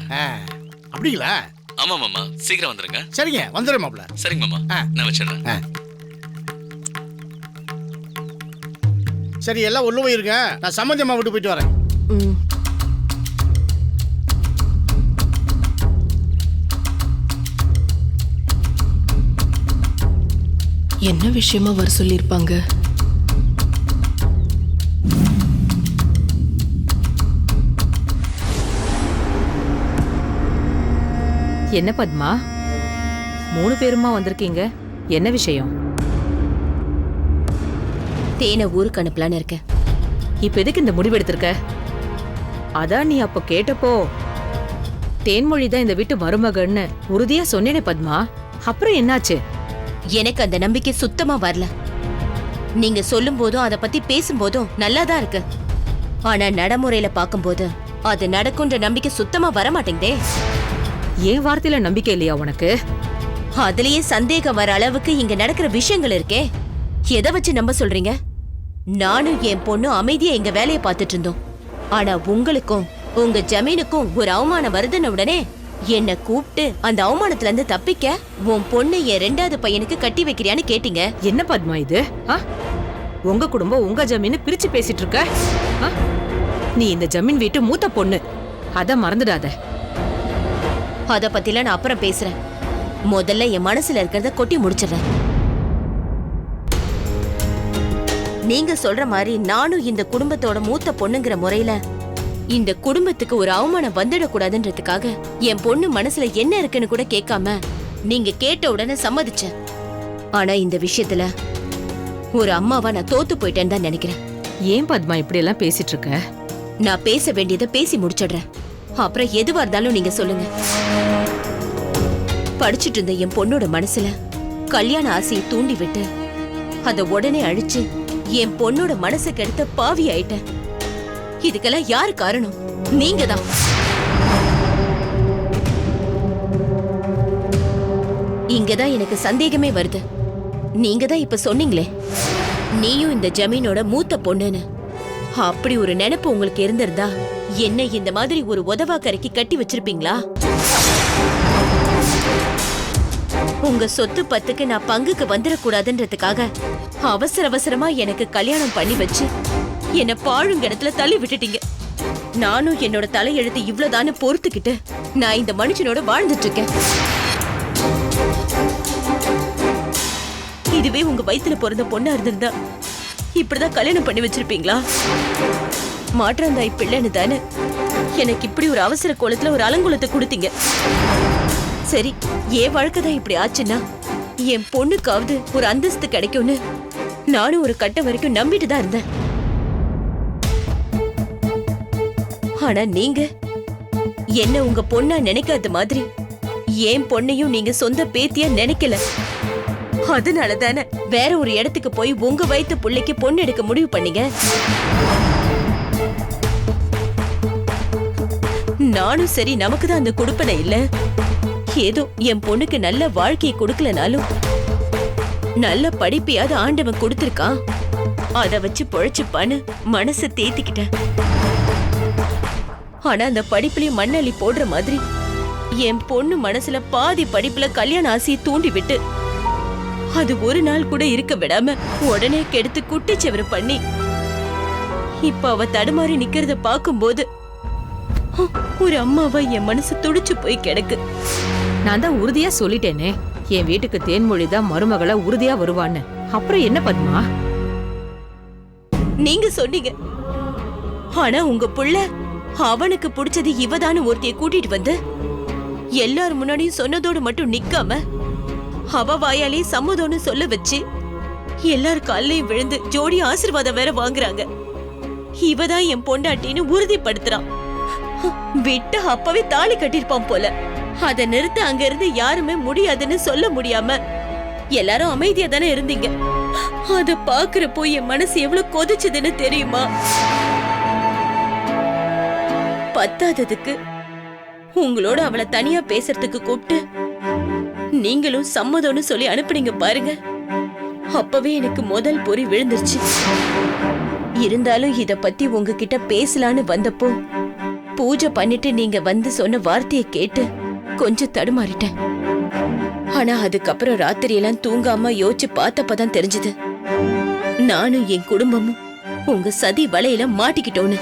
அப்படிங்களா? ஆமா மாமா, சீக்கிரம் வந்துருங்க. சரிங்க, வந்துடுறேன் மாப்பிள்ள. சரிங்க மாமா, நான் வச்சிடுறேன். சரி, எல்லாம் உள்ள போயிருங்க. நான் சம்பந்தியம்மா விட்டு போயிட்டு வரேன். என்ன விஷயமா வர சொல்லியிருப்பாங்க? என்ன பத்மா, 3 பேருமா வந்திருக்கீங்க? என்ன விஷயம்? தேனை ஊருக்கு அனுப்பலான்னு இருக்கேன். இப்ப எதுக்கு இந்த முடிவு எடுத்திருக்க? அதான் நீ அப்ப கேட்டப்போ தேன்மொழி தான் இந்த வீட்டு மருமகன்னு உறுதியா சொன்னேனே பத்மா. அப்புறம் என்னாச்சு? எனக்கு அந்த நம்பிக்கை சுத்தமா வரல. நீங்க சொல்லும் போதும் அதை பத்தி பேசும்போதும் நல்லாதான் இருக்கு. ஆனா நடைமுறையில பாக்கும்போது அது நடக்கும்ன்ற நம்பிக்கை சுத்தமா வர மாட்டேங்குதே. ஏன் வார்த்தையில நம்பிக்கை இல்லையா உனக்கு? அதுலயே சந்தேகம் வர அளவுக்கு இங்க நடக்கிற விஷயங்கள் இருக்கே. எதை வச்சு நம்ப சொல்றீங்க? நானும் என் பொண்ணும் அமைதியா எங்க வேலையை பார்த்துட்டு இருந்தோம். ஆனா உங்களுக்கும் உங்க ஜமீனுக்கும் ஒரு அவமானம் வருதுன்னு உடனே என்ன கூப்பிட்டு அந்த அவமானத்துல இருந்து தப்பிக்க உன் பொண்ணு என் 2வது பையனுக்கு கட்டி வைக்கிறியான்னு கேட்டீங்க. என்ன பத்மா இது? உங்க குடும்பம் உங்க ஜமீன் பிரிச்சு பேசிட்டு இருக்க? நீ இந்த ஜமீன் வீட்டு மூத்த பொண்ணு, அத மறந்துடாத. அத பத்தில நான் அப்புறம் பேசுறேன். முதல்ல என் மனசுல இருக்கிறத கொட்டி முடிச்சிடுறேன். நீங்க சொல்ற மாதிரி நானும் இந்த குடும்பத்தோட மூத்த பொண்ணுங்கிற முறையில இந்த குடும்பத்துக்கு ஒரு அவமானம் வந்துடக்கூடாதுன்றதுக்காக என் பொண்ணு மனசுல என்ன இருக்குன்னு கூட கேட்காம நீங்க கேட்ட உடனே சம்மதிச்சேன். ஆனா இந்த விஷயத்துல ஒரு அம்மாவா நான் தோத்து போயிட்டேன்னு தான் நினைக்கிறேன். ஏன் பத்மா இப்படி எல்லாம் பேசிட்டு இருக்க? நான் பேச வேண்டியதை பேசி முடிச்சிடுறேன். அப்புறம் எதுவா இருந்தாலும் நீங்க சொல்லுங்க. படிச்சுட்டு இருந்த என் பொண்ணோட மனசுல கல்யாண ஆசையை தூண்டி விட்டு அத உடனே அழிச்சு என் பொண்ணோட மனசுக்கு எடுத்த பாவி ஆயிட்டேன். இதுக்கெல்லாம் யாரு காரணம்? நீங்க தான். இங்கதான் எனக்கு சந்தேகமே வருது. நீங்க தான் இப்ப சொன்னீங்களே நீயும் இந்த ஜமீனோட மூத்த பொண்ணுன்னு. அப்படி ஒரு நினைப்பு உங்களுக்கு இருந்திருந்தா என்ன இந்த மாதிரி ஒரு உதவாக்கரைக்கு கட்டி வச்சிருப்பீங்களா? உங்க சொத்து பத்துக்கு நான் பங்குக்கு வந்துடக்கூடாதுன்றதுக்காக அவசர அவசரமா எனக்கு கல்யாணம் பண்ணி வச்சு என்ன பாழுங்கிடத்துல தள்ளி விட்டுட்டீங்க. நானும் என்னோட தலையெழுத்து இவ்வளவுதானு பொறுத்துக்கிட்டு நான் இந்த மனுஷனோட வாழ்ந்துட்டு இருக்கேன். இதுவே உங்க வயித்துல பிறந்த பொண்ணா இருந்திருந்தா இப்படிதான் கல்யாணம் பண்ணி வச்சிருப்பீங்களா? மாற்றாந்தாய் பிள்ளைன்னு தானே எனக்கு இப்படி ஒரு அவசர கோலத்துல ஒரு அலங்குலத்தை கொடுத்தீங்க. சரி, என் வாழ்க்கை தான் இப்படி ஆச்சுன்னா என் பொண்ணுக்காவது ஒரு அந்தஸ்து கிடைக்கும்னு நானும் ஒரு கட்டம் வரைக்கும் நம்பிட்டு தான் இருந்தேன். ஆனா நீங்க என்ன உங்க பொண்ணா நினைக்காத மாதிரி என் பொண்ணையும் நீங்க சொந்த பேத்தியா நினைக்கல. அதனால தானே வேற ஒரு இடத்துக்கு போய் உங்க வயித்து பிள்ளைக்கு பொண்ணு எடுக்க முடிவு பண்ணீங்க. நானும் சரி, நமக்கு தான் அந்த கொடுப்பனை இல்ல. ஏதோ என் பொண்ணுக்கு நல்ல வாழ்க்கையை கொடுக்கலனாலும் நல்ல படிப்பையாவது ஆண்டவன் கொடுத்திருக்கான். அத வச்சு பொழைச்சுப்பான்னு மனசை தேத்திக்கிட்டேன். ஆனா அந்த படிப்புலயும் மண்ணள்ளி போடுற மாதிரி என் பொண்ணு மனசுல பாதி படிப்புல கல்யாண ஆசையை தூண்டி விட்டு அது ஒரு நாள் கூட இருக்க விடாம உடனே கெடுத்து குட்டிச்செவரு பண்ணி இப்ப அவ தடுமாறி நிக்கிறத பாக்கும்போது ஒரு அம்மாவா என் மனசு துடிச்சு போய் கிடக்கு. நான் தான் உறுதியா சொல்லிட்டேனே, என் வீட்டுக்கு தேன்மொழி தான் மருமகளா உறுதியா வருவான்னு. அப்புறம் என்ன பத்மா? நீங்க சொன்னீங்க. ஆனா உங்க புள்ள அவனுக்கு பிடிச்சது இவதான்னு ஒருத்தைய கூட்டிட்டு வந்து எல்லாரும் முன்னாடியும் சொன்னதோடு மட்டும் நிக்காம அவ வாயாலே சம்மதம்னு சொல்ல வச்சு எல்லாரும் காலையும் விழுந்து ஜோடி ஆசீர்வாதம் வேற வாங்குறாங்க. இவதான் என் பொண்டாட்டின்னு உறுதிப்படுத்துறான். விட்டு அப்பவே தாலி கட்டிருப்பான் போல. அதை நிறுத்த அங்க இருந்து யாருமே முடியாதுன்னு சொல்ல முடியாம எல்லாரும் அமைதியா தானே இருந்தீங்க. அத பாக்குறப்போ என் மனசு எவ்வளவு கொதிச்சதுன்னு தெரியுமா? பத்தாததுக்கு உங்களோட அவளை தனியா பேசுறதுக்கு கூப்பிட்டு நீங்களும் சம்மதம்னு சொல்லி அனுப்புனீங்க பாருங்க. அப்பவே எனக்கு முதல் பொறி விழுந்துருச்சு. இருந்தாலும் இத பத்தி உங்ககிட்ட பேசலான்னு வந்தப்போ பூஜை பண்ணிட்டு நீங்க வந்து சொன்ன வார்த்தையை கேட்டு கொஞ்சம் தடுமாறிட்டேன். ஆனா அதுக்கப்புறம் ராத்திரியெல்லாம் தூங்காம யோசிச்சு பார்த்தப்பதான் தெரிஞ்சது நானும் என் குடும்பமும் உங்க சதி வலையில மாட்டிக்கிட்டோன்னு.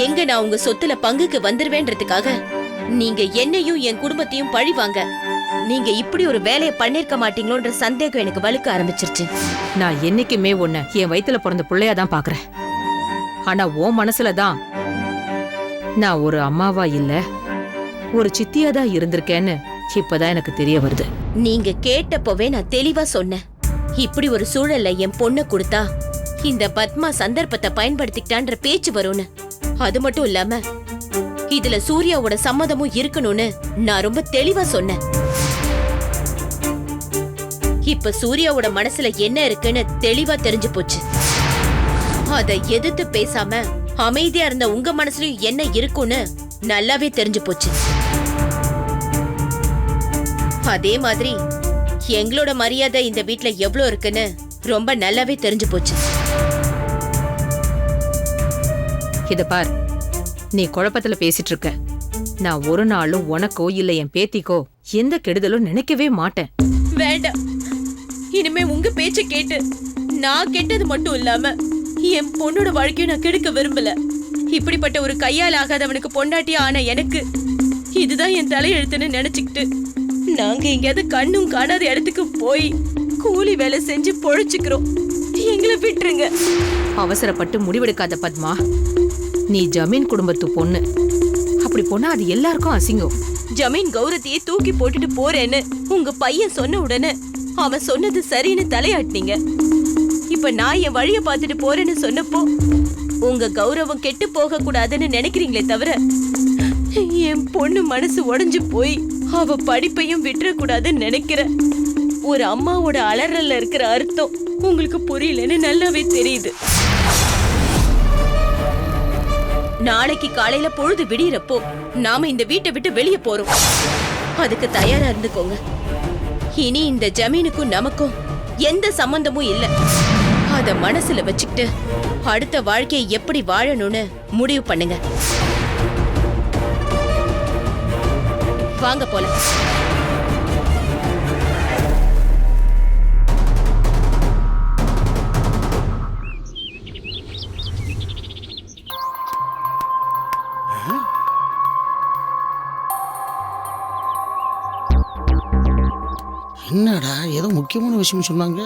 எங்க நான் உங்க சொத்துல பங்குக்கு வந்துருவேன்றதுக்காக நீங்க என்னையும் என் குடும்பத்தையும் பழி வாங்க நீங்க இப்படி ஒரு வேலையை பண்ணிருக்க மாட்டீங்களோன்ற சந்தேகம் எனக்கு வலுக்க ஆரம்பிச்சிருச்சு. நான் என்னைக்குமே உன்னை என் வயித்துல பிறந்த பிள்ளையா தான் பாக்குறேன். ஆனா உன் மனசுல தான் நான் ஒரு அம்மாவா இல்ல ஒரு சித்தியா தான் இருந்திருக்கேன்னு இப்பதான் எனக்கு தெரிய வருது. நீங்க கேட்டப்பவே நான் தெளிவா சொன்னேன். இப்படி ஒரு சூழல்ல என் பொண்ணை கொடுத்தா இந்த பத்மா சந்தர்ப்பத்தை பயன்படுத்திக்கிட்டான்ற பேச்சு வரும்னு. அது மட்டும் இல்லாம இதுல சூர்யாவோட சம்மதமும் இருக்கணும்னு நான் ரொம்ப தெளிவா சொன்னேன். இப்ப சூர்யாவோட மனசுல என்ன இருக்குன்னு தெளிவா தெரிஞ்சு போச்சு. அதை எதிர்த்து பேசாம அமைதியா இருந்த உங்க மனசுலயும் என்ன இருக்குன்னு நல்லாவே தெரிஞ்சு போச்சு. அதே மாதிரி எங்களோட மரியாதை இந்த வீட்ல எவ்வளவு இருக்குன்னு ரொம்ப நல்லாவே தெரிஞ்சு போச்சு. இத பார், நீ குழப்பத்துல பேசிட்டு இருக்க. நான் ஒரு நாளும் உனக்கோ இல்ல என் பேத்திக்கோ எந்த கெடுதலும் நினைக்கவே மாட்டேன். வேண்டாம், இனிமே உங்க பேச்ச கேட்டு நான் கெட்டது மட்டும் இல்லாம என் பொண்ணோட வாழ்க்கையை நான் கெடுக்க விரும்பல. இப்படிப்பட்ட ஒரு கையால் ஆகாதவனுக்கு பொண்டாட்டியா ஆன எனக்கு இதுதான் என் தலையெழுத்துன்னு நினைச்சுக்கிட்டு நாங்க எங்கேயாவது கண்ணும் காணாத இடத்துக்கு போய் கூலி வேலை செஞ்சு பொழைச்சுக்கிறோம். எங்களை விட்டுருங்க. அவசரப்பட்டு முடிவெடுக்காத பத்மா. நீ ஜமீன் குடும்பத்து பொண்ணு. அப்படி போனா அது எல்லாருக்கும் அசிங்கம். ஜமீன் கௌரவத்தையே தூக்கி போட்டுட்டு போறேன்னு உங்க பையன் சொன்ன உடனே அவன் சொன்னது சரின்னு தலையாட்டினீங்க. இப்ப நான் என் வழிய பார்த்துட்டு போறேன்னு சொன்னப்போ உங்க கௌரவம் கெட்டு போக கூடாதுன்னு நினைக்கிறீங்களே தவிர என் பொண்ணு மனசு உடைஞ்சு போய் அவ படிப்பையும் விட்டுறக்கூடாதுன்னு நினைக்கிற ஒரு அம்மாவோட அலறல்ல இருக்கிற அர்த்தம் உங்களுக்கு புரியலன்னு நல்லாவே தெரியுது. நாளைக்கு காலையில பொழுது விடியறப்போ நாம இந்த வீட்டை விட்டு வெளியே போறோம். அதுக்கு தயாரா இருந்துக்கோங்க. இனி இந்த ஜமீனுக்கும் நமக்கும் எந்த சம்பந்தமும் இல்ல. அத மனசுல வச்சுக்கிட்டு அடுத்த வாழ்க்கையை எப்படி வாழணும்னு முடிவு பண்ணுங்க. வாங்க போலாம். என்னடா ஏதோ முக்கியமான விஷயம் சொன்னாங்க,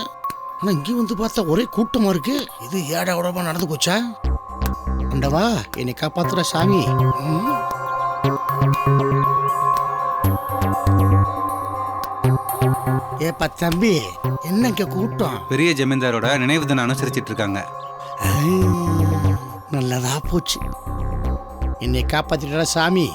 ஆனால் இங்கே வந்து பார்த்தா ஒரே கூட்டமாக இருக்கு. இது ஏடா உடம்பா நடந்து போச்சா? அண்டவா என்னை காப்பாத்துற சாமி. ஏப்பா தம்பி, என்ன இங்கே கூட்டம்? பெரிய ஜமீன்தாரோட நினைவு தினம் அனுசரிச்சிட்டு இருக்காங்க. நல்லதா போச்சு, என்னை காப்பாத்திட்டா சாமி.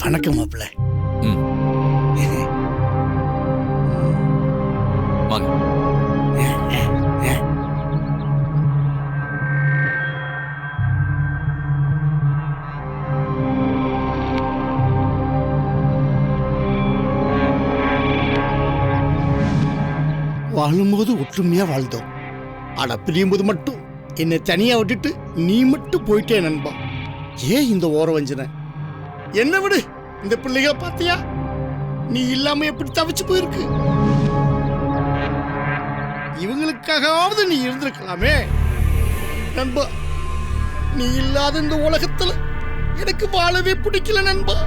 வணக்கம் மாப்பிள்ள. வாங்க. வாழும்போது ஒற்றுமையா வாழ்ந்தோம். ஆனா பிரியும்போது மட்டும் என்னை தனியா விட்டுட்டு நீ மட்டும் போயிட்டே நண்பா. ஏன் இந்த ஓர வஞ்சனை? என்ன விடு, இந்த பிள்ளைக பாத்தியா நீ இல்லாம எப்படி தவிச்சு போயிருக்கு. இவங்களுக்காகவாவது நீ இருந்திருக்கலாமே நண்பா. நீ இல்லாத இந்த உலகத்துல எனக்கு வாழவே பிடிக்கல நண்பா.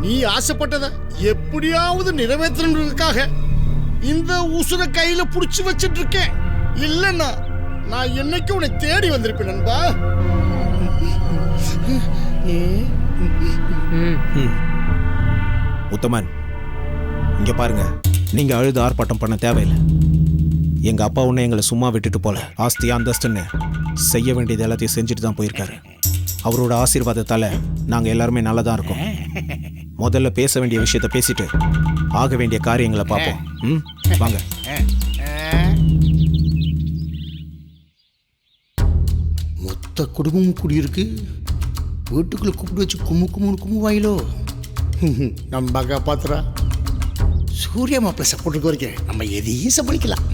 நீ ஆசைப்பட்டத எப்படியாவது நிறைவேற்றணுக்காக இந்த உசுர கையில புடிச்சு வச்சிட்டு இருக்கேன். இல்லன்னா நான் என்னைக்கு உன்னை தேடி வந்திருப்பேன் நண்பா. உத்தமன், இங்க பாருங்க, நீங்க அழுது ஆர்ப்பாட்டம் பண்ண தேவையில்லை. எங்க அப்பா உன்னை எங்களை சும்மா விட்டுட்டு போல. ஆஸ்தி அந்தஸ்துன்னு செய்ய வேண்டியது எல்லாத்தையும் செஞ்சுட்டு தான் போயிருக்காரு. அவரோட ஆசீர்வாதத்தால் நாங்கள் எல்லாருமே நல்லா தான் இருக்கோம். முதல்ல பேச வேண்டிய விஷயத்த பேசிட்டு ஆக வேண்டிய காரியங்களை பார்ப்போம். ம், வாங்க. மொத்த குடும்பமும் குடியிருக்கு, வீட்டுக்குள்ள கூப்பிட்டு வச்சு கும்மு வாயிலோ. நம்ம காப்பாத்துறா. சூர்யா மாப்பிள்ள சப்போர்ட்டுக்கு வரைக்கும் நம்ம எதையும் சமாளிக்கலாம்.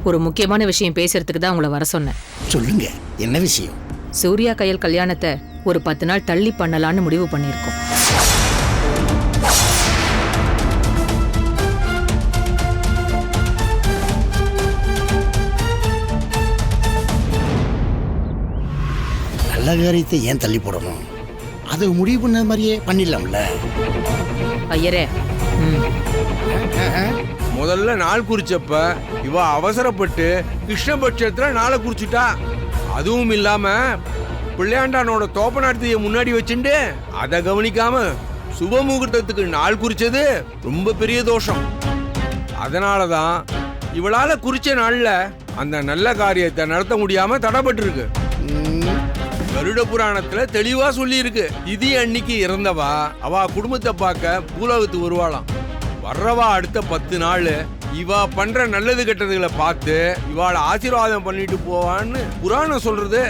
ஒரு முக்கியமான விஷயம் பேசுறதுக்கு தான் உங்களை வர சொன்னேன். சொல்லுங்க, என்ன விஷயம்? சூர்யா கையல் கல்யாணத்தை ஒரு 10 நாள் தள்ளி பண்ணலான்னு முடிவு பண்ணியிருக்கோம். நல்ல காரியத்தை ஏன் தள்ளி போடணும்? அதை முடிவு பண்ண மாதிரியே பண்ணிடலாம்ல. ஐயரே, முதல்ல நாள் குறிச்சப்ப இவ அவசரப்பட்டு கிருஷ்ணபட்சத்துல நாளை குறிச்சுட்டா. அதுவும் இல்லாம பிள்ளையாண்டானோட தோப்பநாட்டிய முன்னாடி வச்சுட்டு அதை கவனிக்காம சுப முகூர்த்தத்துக்கு நாள் குறிச்சது ரொம்ப பெரிய தோஷம். அதனாலதான் இவளால குறிச்ச நாள்ல அந்த நல்ல காரியத்தை நடத்த முடியாம தடைப்பட்டு இருக்கு. கருட புராணத்துல தெளிவா சொல்லி இருக்கு, திதி அன்னைக்கு இறந்தவா அவ குடும்பத்தை பார்க்க பூலோகத்துக்கு வருவாளாம். வர்றவா அடுத்த 10 நாள் இவா பண்ற நல்லது கெட்டதுகளை பார்த்து இவாளை ஆசீர்வாதம் பண்ணிட்டு போவான்னு புராணம் சொல்றது.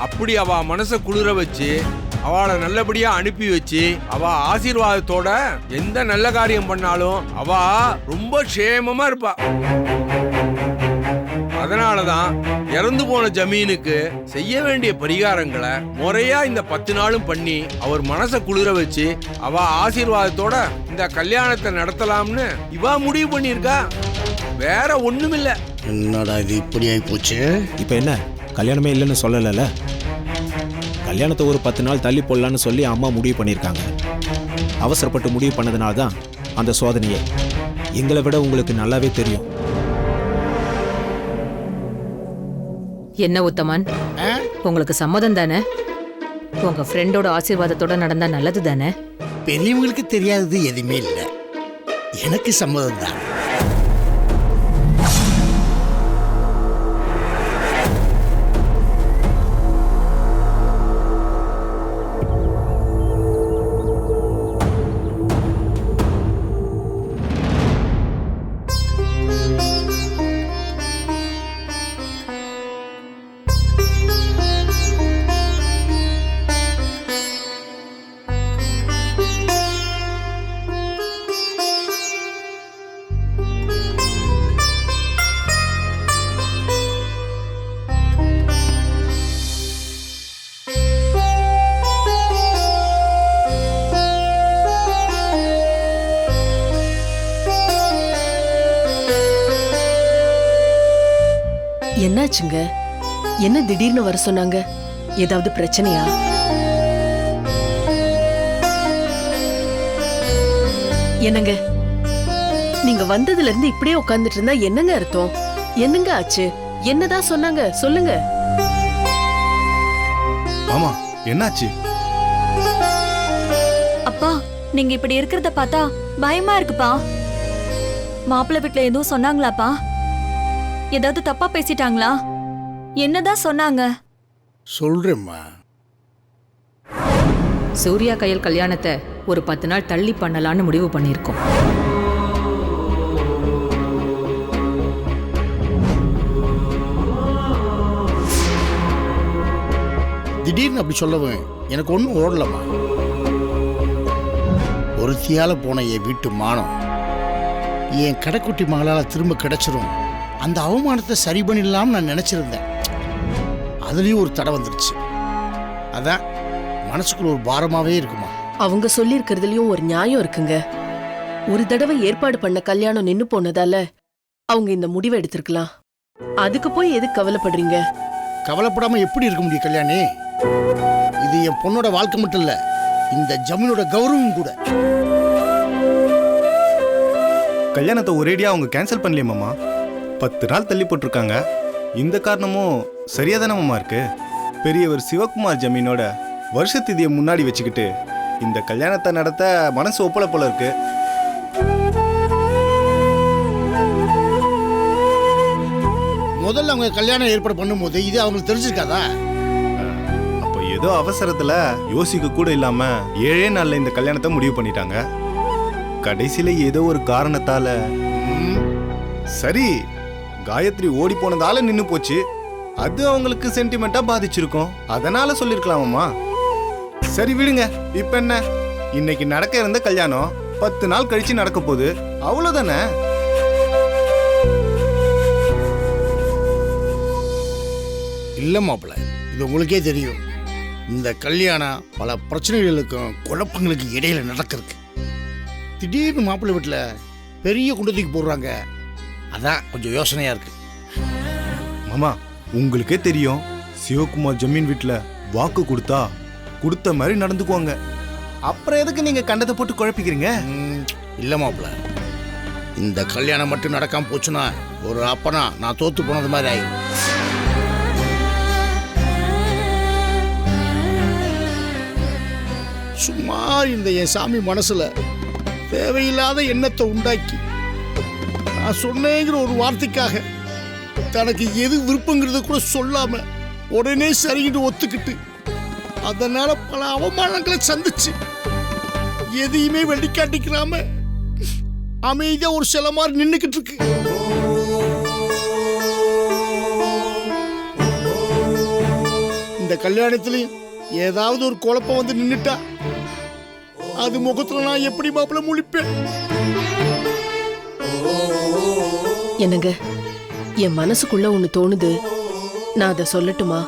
அப்படி அவ மனசை குளிர வச்சு அவளை நல்லபடியா அனுப்பி வச்சு அவ ஆசீர்வாதத்தோட எந்த நல்ல காரியம் பண்ணாலும் அவ ரொம்ப க்ஷேமமா இருப்பா. அதனாலதான் இறந்து போன ஜமீனுக்கு செய்ய வேண்டிய பரிகாரங்களை முறையா இந்த 10 நாளும் பண்ணி அவர் மனசை குளிர வச்சு அவ ஆசீர்வாதத்தோட இந்த கல்யாணத்தை நடத்தலாம்னு இவா முடிவு பண்ணிருக்கா. வேற ஒண்ணுமில்ல. என்னடா இது இப்படி ஆகி போச்சு? இப்போ என்ன, கல்யாணமே இல்லைன்னு சொல்லலைல்ல? கல்யாணத்தை ஒரு 10 நாள் தள்ளி போடலான்னு சொல்லி அம்மா முடிவு பண்ணியிருக்காங்க. அவசரப்பட்டு முடிவு பண்ணதுனால தான் அந்த சோதனையே. எங்களை விட உங்களுக்கு நல்லாவே தெரியும். என்ன உத்தமன், உங்களுக்கு சம்மதம் தானே? உங்க ஃப்ரெண்டோட ஆசீர்வாதத்தோட நடந்தா நல்லது தானே? பெரியவங்களுக்கு தெரியாதது எதுவுமே இல்லை. எனக்கு சம்மதம் தான். என்னாச்சுங்க? என்ன திடீர்னு வர சொன்னாங்க? ஏதாவது பிரச்சனையா? என்னங்க, நீங்க வந்ததுல இருந்து இப்படியே உட்கார்ந்துட்டு இருந்தா என்னங்க அர்த்தம்? என்னங்க ஆச்சு? என்னதான் சொன்னாங்க சொல்லுங்க. ஆமா, என்னாச்சு? அப்பா, நீங்க இப்படி இருக்கிறத பார்த்தா பயமா இருக்குப்பா. மாப்பிள்ளை வீட்டுல எதுவும் சொன்னாங்களாப்பா? ஏதாவது தப்பா பேசிட்டாங்களா? என்னதான் சொன்னாங்க? சொல்றேம்மா. சூர்யா கையல் கல்யாணத்தை ஒரு 10 நாள் தள்ளி பண்ணலான்னு முடிவு பண்ணியிருக்கோம். திடீர்னு அப்படி சொல்லவும் எனக்கு ஒன்றும் ஓடலம்மா. ஒருத்தியால போன என் வீட்டு மானம் என் கடைக்குட்டி மகளால் திரும்ப கிடைச்சிரும். அந்த அவமானத்தை சரி பண்ணிடலாம்னு நான் நினைச்சிருந்தேன். அதுலயும் ஒரு தடை வந்துருச்சு. அதான் மனசுக்குள்ள ஒரு பாரமாவே இருக்குமா. அவங்க சொல்லி இருக்கிறதுலயும் ஒரு நியாயம் இருக்குங்க. ஒரு தடவை ஏற்பாடு பண்ண கல்யாணம் நின்னு போனதால அவங்க இந்த முடிவை எடுத்திருக்கலாம். அதுக்கு போய் எதுக்கு கவலைப்படுறீங்க? கவலைப்படாம எப்படி இருக்க முடியும் கல்யாணி? இது என் பொண்ணோட வாழ்க்கை மட்டும் இல்ல, இந்த ஜமீனோட கௌரவம் கூட. கல்யாணத்தை ஒரேடியா அவங்க கேன்சல் பண்ணலையே மாமா. 10 நாள் தள்ளி போட்டிருக்காங்க. இந்த காரணமும் சரியா தானே மாமா இருக்கு? பெரியவர் சிவகுமார் ஜமீனோட வருஷ திதியை முன்னாடி வச்சுக்கிட்டு இந்த கல்யாணத்தை நடத்த மனசு ஒப்பல போல இருக்கு. முதல்ல அவங்க கல்யாணம் ஏற்பாடு பண்ணும்போது இது அவங்களுக்கு தெரிஞ்சிருக்காதா? அப்போ ஏதோ அவசரத்துல யோசிக்க கூட இல்லாம 7 நாள்ல இந்த கல்யாணத்தை முடிவு பண்ணிட்டாங்க. கடைசியில ஏதோ ஒரு காரணத்தால சரி காயத்ரி ஓடி போனதால நின்னு போச்சு. அது அவங்களுக்கு சென்டிமெண்டா பாதிச்சிருக்கும். அதனால சொல்லிருக்கலாமா? சரி விடுங்க. இப்ப என்ன, இன்னைக்கு நடக்க இருந்த கல்யாணம் 10 நாள் கழிச்சு நடக்க போகுது, அவ்வளவுதானே. இல்ல மாப்பிள்ள, இது உங்களுக்கே தெரியும். இந்த கல்யாணம் பல பிரச்சனைகளுக்கும் குழப்பங்களுக்கு இடையில நடக்கிறதுக்கு. திடீர்னு மாப்பிள்ளை வீட்டில் பெரிய குண்டத்துக்கு போடுறாங்க. அதான் கொஞ்சம் யோசனையா இருக்கு. மாமா, உங்களுக்கே தெரியும், சிவகுமார் ஜமீன் வீட்டில் வாக்கு கொடுத்த மாதிரி நடந்துக்குவாங்க. அப்புறம் எதுக்கு நீங்க கண்டத்தை போட்டு குழப்பிக்கிறீங்க? இல்ல மாப்பிள்ள, இந்த கல்யாணம் மட்டும் நடக்காம போச்சுன்னா ஒரு அப்பனா நான் தோத்து போனது மாதிரி ஆயிடும். சும்மா இந்த என் சாமி மனசுல தேவையில்லாத எண்ணத்தை உண்டாக்கி நான் சொன்னேங்கிற ஒரு வார்த்தைக்காக தனக்கு எது விருப்பங்கிறத கூட சொல்லாம உடனே சரிகிட்டு ஒத்துக்கிட்டு அதனால பல அவமானங்களை சந்திச்சு எதையுமே வெளிக்காட்டிக்கிறாம அமைதியா ஒரு சில மாதிரி நின்னுக்கிட்டு இருக்கு. இந்த கல்யாணத்திலையும் ஏதாவது ஒரு குழப்பம் வந்து நின்னுட்டா அது முகத்துல நான் எப்படி மாப்பிள்ள முழிப்பேன்? என்னங்க, என் மனசுக்குள்ள ஒண்ணு தோணுது, நான் அதை சொல்லட்டுமா?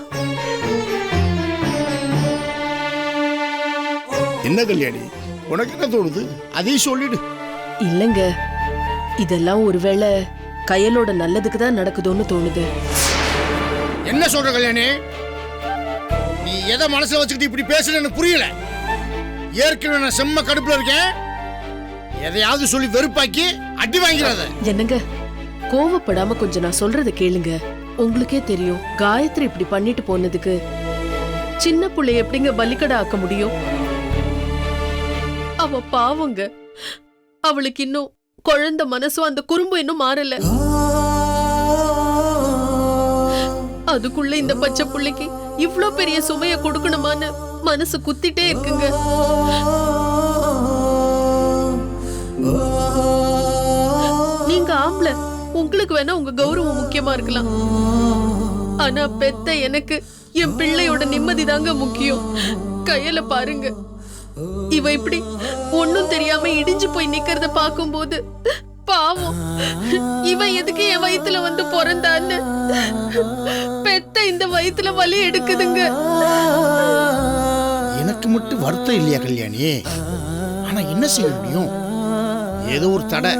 என்ன கல்யாணி, உனக்கு என்ன தோணுது? அதையும் சொல்லிடு. இல்லங்க, இதெல்லாம் ஒருவேளை கயலோட நல்லதுக்கு தான் நடக்குதோன்னு தோணுது. என்ன சொல்ற கல்யாணி? நீ எதை மனசுல வச்சுக்கிட்டு இப்படி பேசுறேன்னு புரியல. ஏற்கனவே நான் செம்ம கடுப்புல இருக்கேன். எதையாவது சொல்லி வெறுப்பாக்கி அடி வாங்கிறாத. என்னங்க, கோவப்படாம கொஞ்சம் நான் சொல்றத கேளுங்க. உங்களுக்கே தெரியும், காயத்ரி இப்படி பண்ணிட்டு போனதுக்கு சின்ன புள்ளை எப்படிங்க பலிக்கடை ஆக்க முடியும்? அவ பாவங்க, அவளுக்கு இன்னும் குழந்தை மனசும் அந்த குறும்பு இன்னும் மாறல. அதுக்குள்ள இந்த பச்சை புள்ளைக்கு இவ்ளோ பெரிய சுமைய கொடுக்கணுமான்னு மனசு குத்திட்டே இருக்குங்க. நீங்க ஆம்பளை, உங்களுக்கு வேணா உங்க கௌரவம் முக்கியமா இருக்கலாம். ஆனா பெத்த எனக்கு என் பிள்ளையோட நிம்மதி தாங்க முக்கியம். கையில பாருங்க, இவ இப்படி ஒன்னும் தெரியாம இடிஞ்சு போய் நிக்கிறத பாக்கும்போது பாவம், இவ எதுக்கு என் வயித்துல வந்து பிறந்தான்னு பெத்த இந்த வயித்துல வலி எடுக்குதுங்க. எனக்கு மட்டும் வருத்தம் இல்லையா கல்யாணி? ஆனா என்ன செய்ய முடியும்? ஏதோ ஒரு தடை.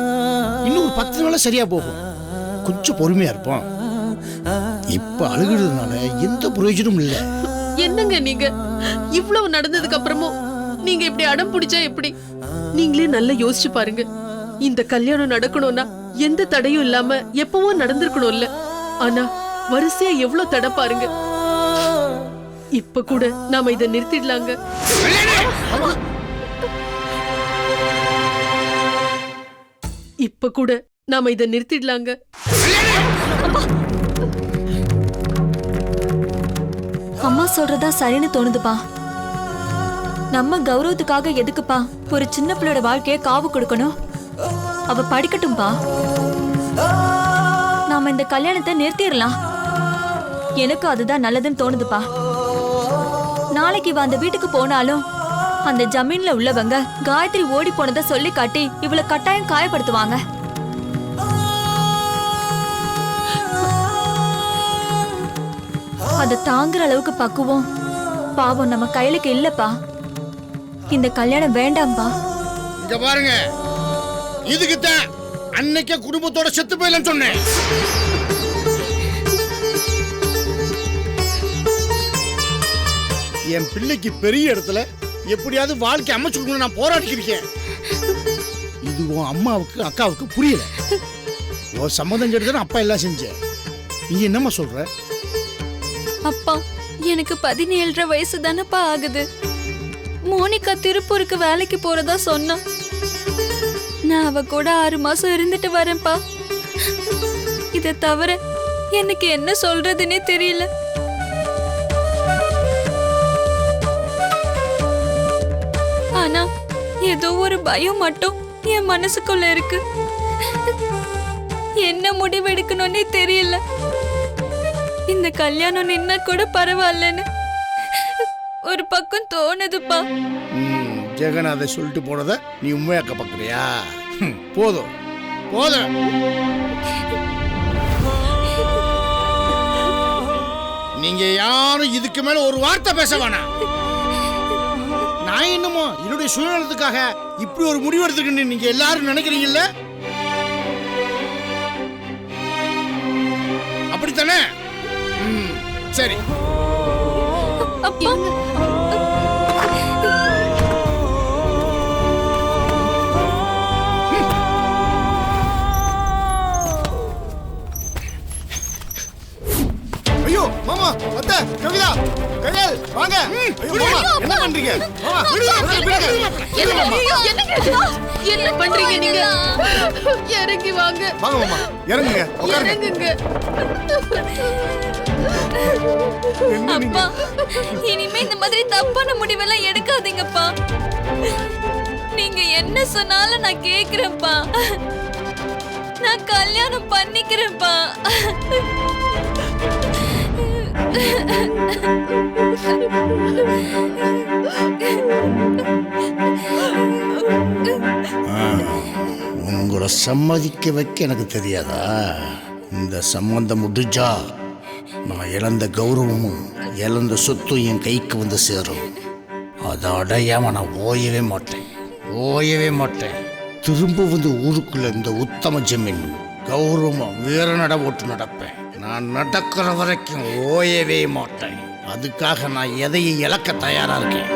இன்னும் ஒரு 10 நாள சரியா போகும். கொஞ்சம் பொறுமையா இருப்போம். இப்ப அழுகிறதுனால எந்த பிரயோஜனமும் இல்ல. என்னங்க நீங்க, இவ்வளவு நடந்ததுக்கு அப்புறமும் நீங்க இப்படி அடம் பிடிச்சா எப்படி? நீங்களே நல்லா யோசிச்சு பாருங்க. இந்த கல்யாணம் நடக்கணும்னா எந்த தடையும் இல்லாம எப்பவும் நடந்திருக்கணும்ல. ஆனா வரிசையா எவ்வளவு தடை பாருங்க. இப்ப கூட நாம இதை நிறுத்திடலாங்க. இப்ப கூட நாம இதை நிறுத்திடலாங்க. அம்மா சொல்றதா சரின்னு தோணுதுப்பா. நம்ம கௌரவத்துக்காக எதுக்குப்பா ஒரு சின்ன பிள்ளையோட வாழ்க்கைய காவு கொடுக்கணும்? அவ படிக்கட்டும்பா. நாம இந்த கல்யாணத்தை நிறுத்திடலாம். எனக்கு அதுதான் நல்லதுன்னு தோணுதுப்பா. நாளைக்கு இவ அந்த வீட்டுக்கு போனாலும் அந்த ஜமீன்ல உள்ளவங்க காயத்ரி ஓடி போனதை சொல்லி காட்டி இவளை கட்டாயம் காயப்படுத்துவாங்க. அதை தாங்குற அளவுக்கு பக்குவம் பாவம் நம்ம கையிலுக்கு இல்லப்பா. இந்த கல்யாணம் வேண்டாம்பா. இங்க பாருங்க, இதுக்குத்தான் அன்னைக்கே குடும்பத்தோட செத்து போயிடலன்னு சொன்னேன். என் பிள்ளைக்கு பெரிய இடத்துல எப்படியாவது வாழ்க்கை அமைச்சு கொடுக்கணும் நான் போராடிக்கிருக்கேன். இது உன் அம்மாவுக்கு அக்காவுக்கு புரியல. உன் சம்மதம் கேட்டு அப்பா எல்லாம் செஞ்சேன். நீ என்னம்மா சொல்ற? அப்பா, எனக்கு 17 வயசு தானப்பா ஆகுது. மோனிகா திருப்பூருக்கு வேலைக்கு போறதா சொன்னா. நான் அவ கூட 6 மாசம் இருந்துட்டு வரேன்ப்பா. இதை தவிர எனக்கு என்ன சொல்றதுன்னே தெரியல. ஆனா ஏதோ ஒரு பயம் மட்டும் என் மனசுக்குள்ள இருக்கு. என்ன முடிவெடுக்கணும்னே தெரியல. இந்த கல்யாணம் நின்னா கூட பரவாயில்லன்னு ஒரு பக்கம் தோணுதுப்பா. ஜெகன் அதை சொல்லிட்டு போனத நீ உண்மையாக்க பாக்குறியா? போதும் போதும். நீங்க யாரும் இதுக்கு மேல ஒரு வார்த்தை பேச வேணாம். நான் என்னமோ என்னுடைய சுயநலத்துக்காக இப்படி ஒரு முடிவு எடுத்துக்கணும் நீங்க எல்லாரும் நினைக்கிறீங்கல்ல? அப்படித்தானே? சரி. அப்பா ஐயோ மாமா, அத்தை, கவிதா, கயல், வாங்க. ஐயோ மாமா, என்ன பண்றீங்க? மாமா, விடுங்க. என்ன பண்றீங்க நீங்க? இறங்கி வாங்க. வாங்க மாமா, இறங்குங்க. இறங்குங்க. அப்பா, இனிமே இந்த மாதிரி தப்பான முடிவெல்லாம் எடுக்காதீங்கப்பா. நீங்க என்ன சொன்னாலும் நான் கேக்குறேன்ப்பா. நான் கல்யாணம் பண்ணிக்கிறேன்ப்பா. உங்களை சம்மதிக்க வைக்க எனக்கு தெரியாதா? இந்த சம்பந்தம் முடிஞ்சா நான் இழந்த கௌரவமும் இழந்த சொத்தும் என் கைக்கு வந்து சேரும். அதை அடையாம நான் ஓயவே மாட்டேன். திரும்ப வந்து ஊருக்குள்ள இந்த உத்தம ஜமீன் கௌரவமா வேற நட ஓட்டு நடப்பேன். நான் நடக்கிற வரைக்கும் ஓயவே மாட்டேன். அதுக்காக நான் எதையும் இழக்க தயாரா இருக்கேன்.